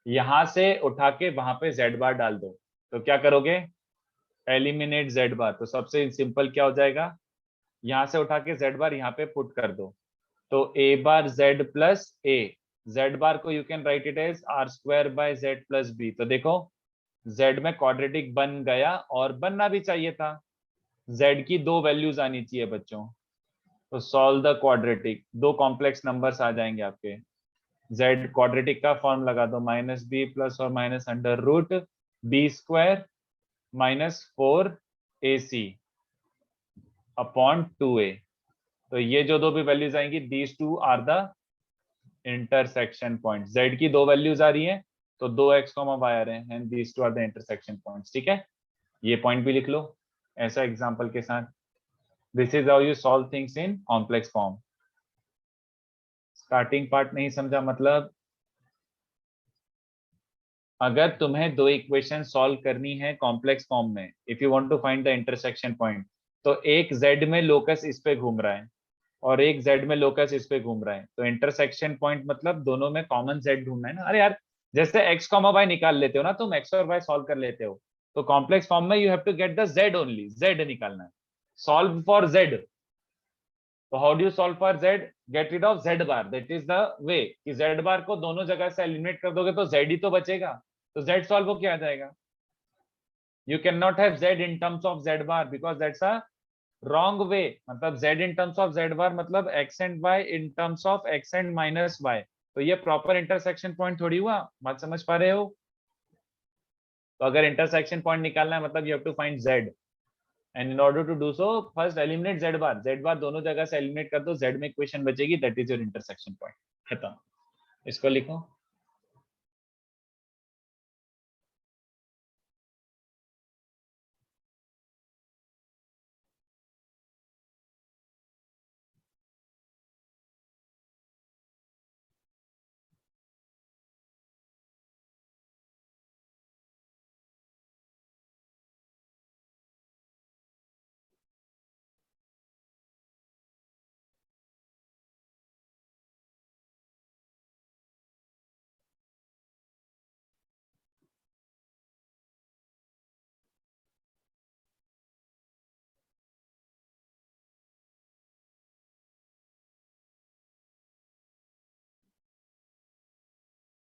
S1: यहां से उठा के वहां पे z बार डाल दो, तो क्या करोगे? Eliminate z bar. तो सबसे सिंपल क्या हो जाएगा, यहां से उठा के z बार यहाँ पे पुट कर दो, तो a bar z plus a, z bar को you can write it as r square by z plus b. तो देखो z में क्वाड्रेटिक बन गया, और बनना भी चाहिए था. z की दो वैल्यूज आनी चाहिए बच्चों, तो सॉल्व द क्वाड्रेटिक. दो कॉम्प्लेक्स नंबर्स आ जाएंगे आपके. z क्वाड्रेटिक का फॉर्म लगा दो, माइनस बी प्लस और minus under root b square minus 4ac upon 2a. तो ये जो दो भी वैल्यूज आएंगी, these two are the intersection point. z की दो वैल्यूज आ रही हैं, तो दो x y आ रहे हैं, and these two are the intersection points. ठीक है, ये पॉइंट भी लिख लो ऐसा एग्जांपल के साथ. This is how you solve things in complex form. Starting part नहीं समझा मतलब, अगर तुम्हें दो इक्वेशन सॉल्व करनी है कॉम्प्लेक्स फॉर्म में, if you want to find the intersection point, तो एक z में लोकस इस पे घूम रहा है और एक z में लोकस इस पे घूम रहा है, तो इंटरसेक्शन पॉइंट मतलब दोनों में कॉमन z ढूंढना है ना. अरे यार, जैसे x, y निकाल लेते हो ना तुम, x और y सॉल्व कर लेते हो, तो कॉम्प्लेक्स फॉर्म में you have to get the z only, z निकालना है. सॉल्व फॉर z, तो how do you solve for z? Get rid of z bar. That is the way कि z बार को दोनों जगह से एलिमिनेट कर दोगे तो z ही तो बचेगा, तो z सॉल्व हो क्या आ जाएगा? You can not have z in terms of z bar because that's a wrong way. मतलब z in terms of z बार मतलब x and y in terms of x and minus y. तो ये proper intersection point थोड़ी हुआ. बात समझ पा रहे हो? तो अगर इंटरसेक्शन पॉइंट निकालना है मतलब you have to find z, and in order to do so first eliminate z bar. z bar दोनों जगह से एलिमिनेट कर दो, z में इक्वेशन बचेगी, that is your intersection point. खत्म. इसको लिखो.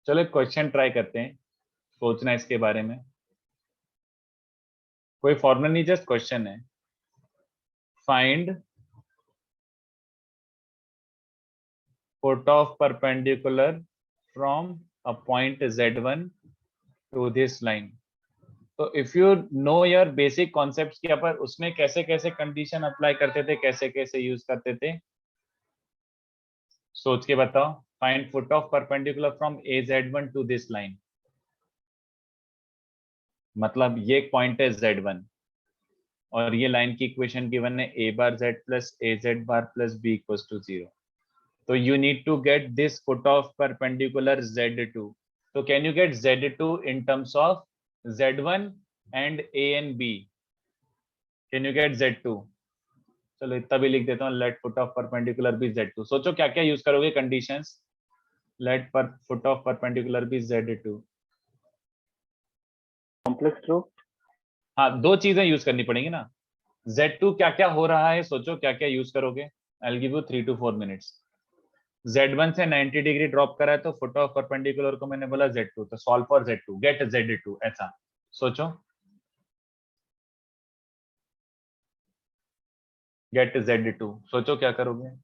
S1: चलो एक क्वेश्चन ट्राई करते हैं, सोचना इसके बारे में। कोई फॉर्मूला नहीं, जस्ट क्वेश्चन है। Find foot of perpendicular from a point z1 to this line। तो if you know your basic concept के ऊपर, उसमें कैसे कैसे कंडीशन अप्लाई करते थे, कैसे कैसे यूज करते थे, सोच के बताओ। Find foot of perpendicular from az1 to this line, मतलब ये एक पॉइंट है z1 और ये लाइन की इक्वेशन गिवन है a bar z plus az bar plus b equals to 0। तो you need to get this foot of perpendicular z2। तो can you get z2 in terms of z1 and a and b? Can you get z2? चलो इतना भी लिख देता हूँ, let foot of perpendicular be z2। सोचो क्या क्या यूज करोगे कंडीशंस। let पर foot of perpendicular be z2।
S4: Complex लो।
S1: हाँ, दो चीजें यूज करनी पड़ेंगी ना। z2 क्या क्या हो रहा है, सोचो क्या क्या यूज करोगे। I'll give you 3 to 4 minutes। Z1 से 90 डिग्री ड्रॉप करा है तो फुट ऑफ परपेंडिकुलर को मैंने बोला Z2, तो solve for Z2, gate Z2, ऐसा सोचो। गेट Z2, सोचो क्या करोगे।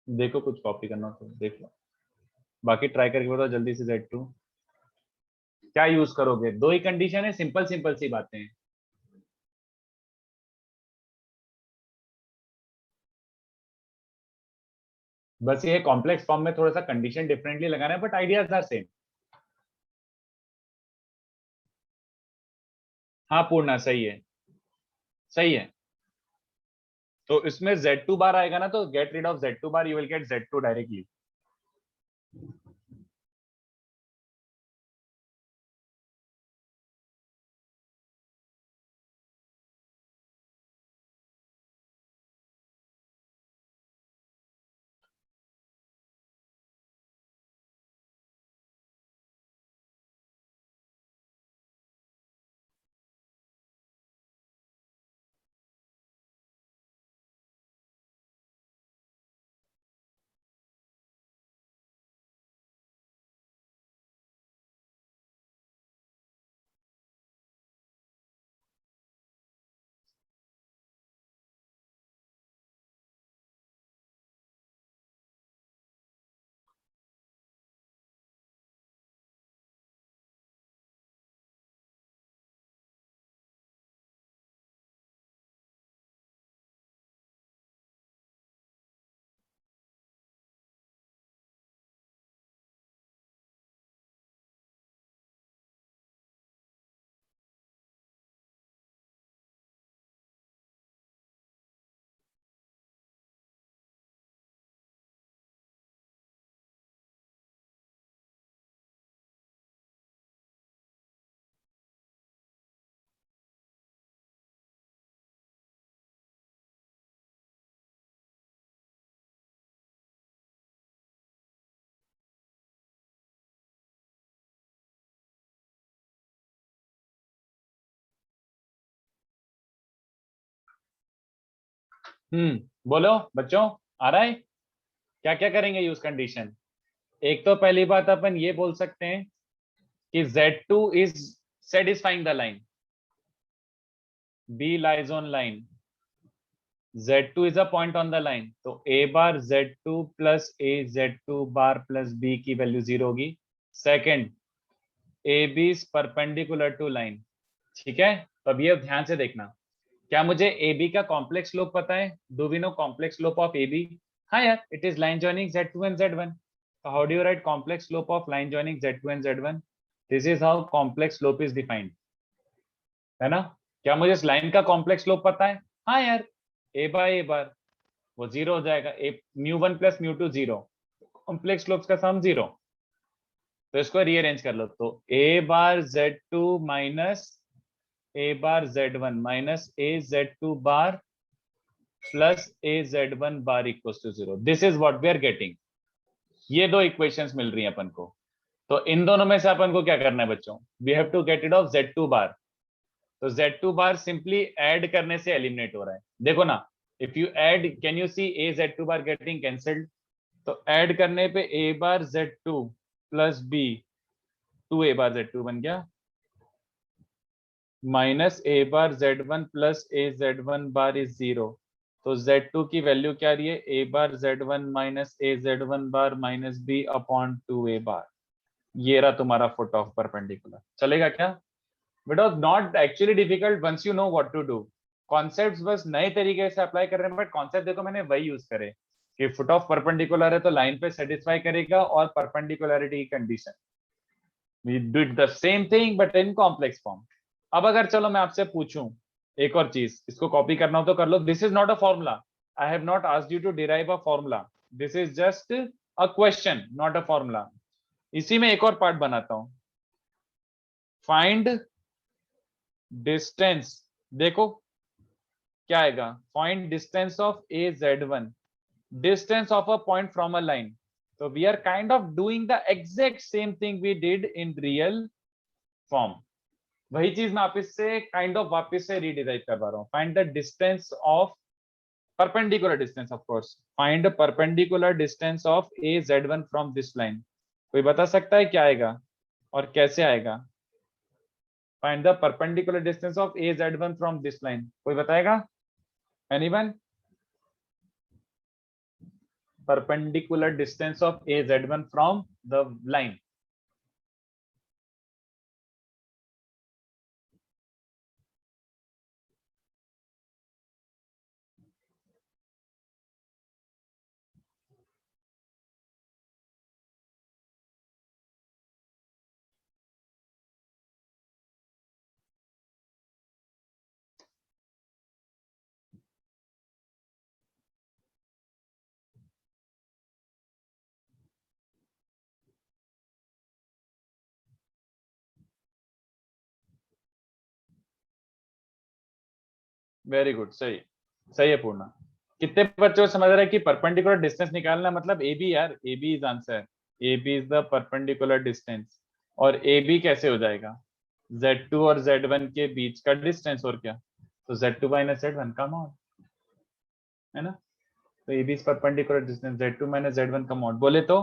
S1: देखो कुछ कॉपी करना तो देख लो, बाकी ट्राई करके बताओ जल्दी से। Z2 क्या यूज करोगे, दो ही कंडीशन है, सिंपल सिंपल सी बातें हैं। बस ये कॉम्प्लेक्स फॉर्म में थोड़ा सा कंडीशन डिफरेंटली लगाना है, बट आइडियाज आर सेम। हाँ पूर्णा, सही है, सही है। तो इसमें Z2 बार आएगा ना, तो get rid of Z2 bar, you will get Z2 directly. बोलो बच्चों, आ रहा है? क्या क्या करेंगे यूज कंडीशन? एक तो पहली बात अपन ये बोल सकते हैं कि Z2 is satisfying the line, B lies on line, Z2 is a point on the line, तो A bar Z2 plus A Z2 bar plus B की वैल्यू 0 होगी। Second, AB is perpendicular to line, ठीक है? तो अब ये ध्यान से देखना, क्या मुझे AB का कॉम्प्लेक्स स्लोप पता है? Do we know complex slope of AB? हाँ यार, it is line joining Z2 and Z1. So how do you write complex slope of line joining Z2 and Z1? This is how complex slope is defined, है ना? क्या मुझे इस line का complex slope पता है? हाँ यार, A बाय A बार वो 0 हो जाएगा, μ1 प्लस μ2 0, कॉम्प्लेक्स स्लोप्स का सम 0। तो इसको रीअरेंज कर लो, तो A bar Z2 minus A bar Z1 minus A Z2 bar plus A Z1 bar equals to 0। This is what we are getting. ये दो इक्वेशंस मिल रही हैं अपन को, तो इन दोनों में से अपन को क्या करना है बच्चों? We have to get it of Z2 bar. तो Z2 बार सिंपली ऐड करने से एलिमिनेट हो रहा है। देखो ना, if you add, can you see A Z2 bar getting cancelled? तो ऐड करने पे A bar Z2 plus B 2A bar Z2 बन गया, minus A bar Z1 plus A Z1 bar is 0। तो Z2 की वैल्यू क्या रही है? A bar Z1 minus A Z1 bar minus B upon 2A bar. ये रहा तुम्हारा फुट ऑफ परपेंडिकुलर। चलेगा क्या? But of not actually difficult once you know what to do. Concepts बस नए तरीके से अप्लाई कर रहे हैं, बट कॉन्सेप्ट देखो मैंने वही यूज करे कि फुट ऑफ परपेंडिकुलर है तो लाइन पे सेटिस्फाई करेगा, और परपेंडिकुलरिटी की condition, we did the same thing but in complex form. अब अगर चलो मैं आपसे पूछूं एक और चीज, इसको कॉपी करना हो तो कर लो। This is not a formula, I have not asked you to derive a formula, this is just a question, not a formula. इसी में एक और पार्ट बनाता हूं, फाइंड डिस्टेंस। देखो क्या आएगा, find distance of A Z1, distance of a point from a line. तो we are kind of doing the exact same thing we did in real form. वही चीज मैं वापस से काइंड ऑफ वापस से रीडिराइव करवा रहा हूं। Find the distance of perpendicular distance, of course find perpendicular distance of A Z1 from this line. कोई बता सकता है क्या आएगा और कैसे आएगा? Find the perpendicular distance of A Z1 from this line, कोई बताएगा? Anyone? Perpendicular distance of A Z1 from the line. Very good, सही सही है पूर्णा। कितने बच्चों को समझ रहा है कि परपेंडिकुलर डिस्टेंस निकालना मतलब ए बी? यार A B is answer, A B is the perpendicular distance. और ए बी कैसे हो जाएगा? Z2 और Z1 के बीच का डिस्टेंस, और क्या? तो Z2 माइनस Z1 का मॉड, है ना? तो A B is perpendicular distance Z2 minus Z1 का मॉड। बोले तो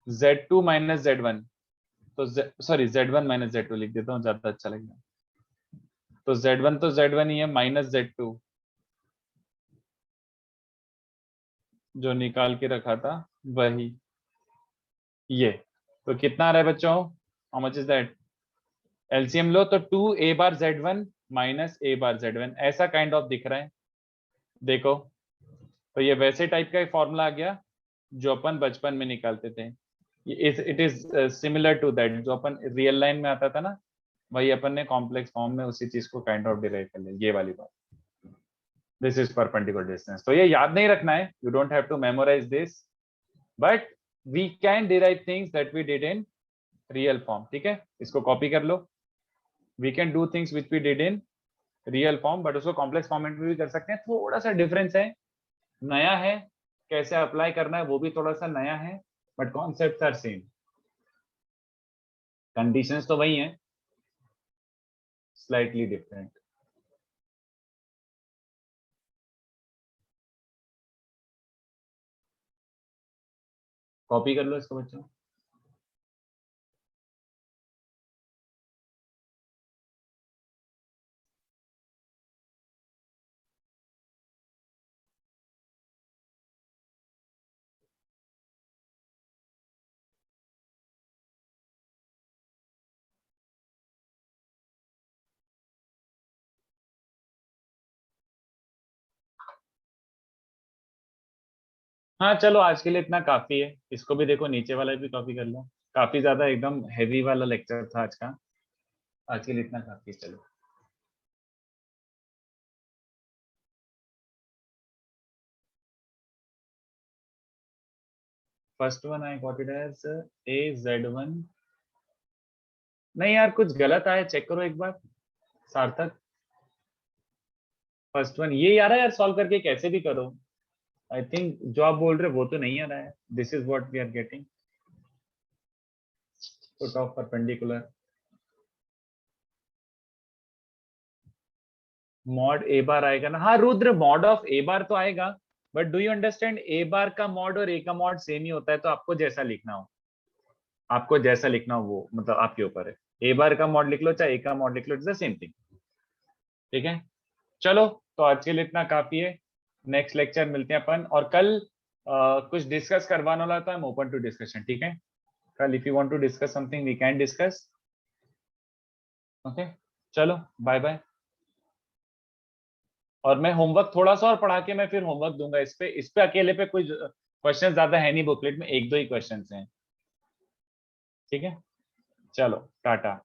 S1: Z2 माइनस Z1, तो सॉरी Z1 माइनस Z2 लिख देता हूँ, ज्यादा अच्छा लगेगा। तो Z1 ही है माइनस Z2 जो निकाल के रखा था वही, ये। तो कितना आ रहा है बच्चों? How much is that? LCM लो तो 2A bar Z1 minus A bar Z1, ऐसा काइंड ऑफ दिख रहा है। देखो, तो ये वैसे टाइप का एक फॉर्मूला आ गया जो अपन बचपन में निकालते थे। It is similar to that, जो अपन रियल लाइन में आता था ना, वही अपन ने कॉम्प्लेक्स फॉर्म में उसी चीज को काइंड ऑफ डिराइव कर लिया, ये वाली बात। This is perpendicular distance. तो ये याद नहीं रखना है, you don't have to memorise this, but we can derive things that we did in real form. ठीक है, इसको कॉपी कर लो। We can do things which we did in real form, but उसको कॉम्प्लेक्स फॉर्मेट में भी कर सकते हैं। थोड़ा सा डिफरेंस है, नया है, कैसे अप्लाई करना है वो भी थोड़ा सा नया है, but concepts are same, conditions तो वही हैं, स्लाइटली डिफरेंट। कॉपी कर लो इसको बच्चों। हाँ चलो आज के लिए इतना काफी है, इसको भी देखो, नीचे वाला भी कॉपी कर लो। काफी ज्यादा एकदम हैवी वाला लेक्चर था आज का, आज के लिए इतना काफी है, चलो। First one I got it as AZ1। नहीं यार कुछ गलत आया, चेक करो एक बार सार्थक। फर्स्ट वन ये आ रहा है यार, सॉल्व करके कैसे भी करो। आई थिंक जो आप बोल रहे हो वो तो नहीं आ रहा है। This is what we are getting, foot of perpendicular mod a bar आएगा ना। हाँ Rudra, mod of a bar तो आएगा, but do you understand a bar का मॉड और ए का मॉड सेम ही होता है, तो आपको जैसा लिखना हो, आपको जैसा लिखना हो वो मतलब आपके ऊपर है। ए बार का मॉड लिख लो चाहे ए का मॉड लिख लो, इट्स द सेम थिंग। ठीक है चलो, तो आज के लिए इतना काफी है। नेक्स्ट लेक्चर मिलते हैं अपन, और कल कुछ डिस्कस करवाने वाला था, I am open to discussion. ठीक है, कल if you want to discuss something we can discuss. Okay चलो बाय बाय। और मैं होमवर्क थोड़ा सा और पढ़ा के मैं फिर होमवर्क दूंगा इस पे अकेले पे कोई क्वेश्चन ज्यादा है नहीं बुकलेट में, एक दो ही क्वेश्चन हैं। ठीक है चलो टाटा।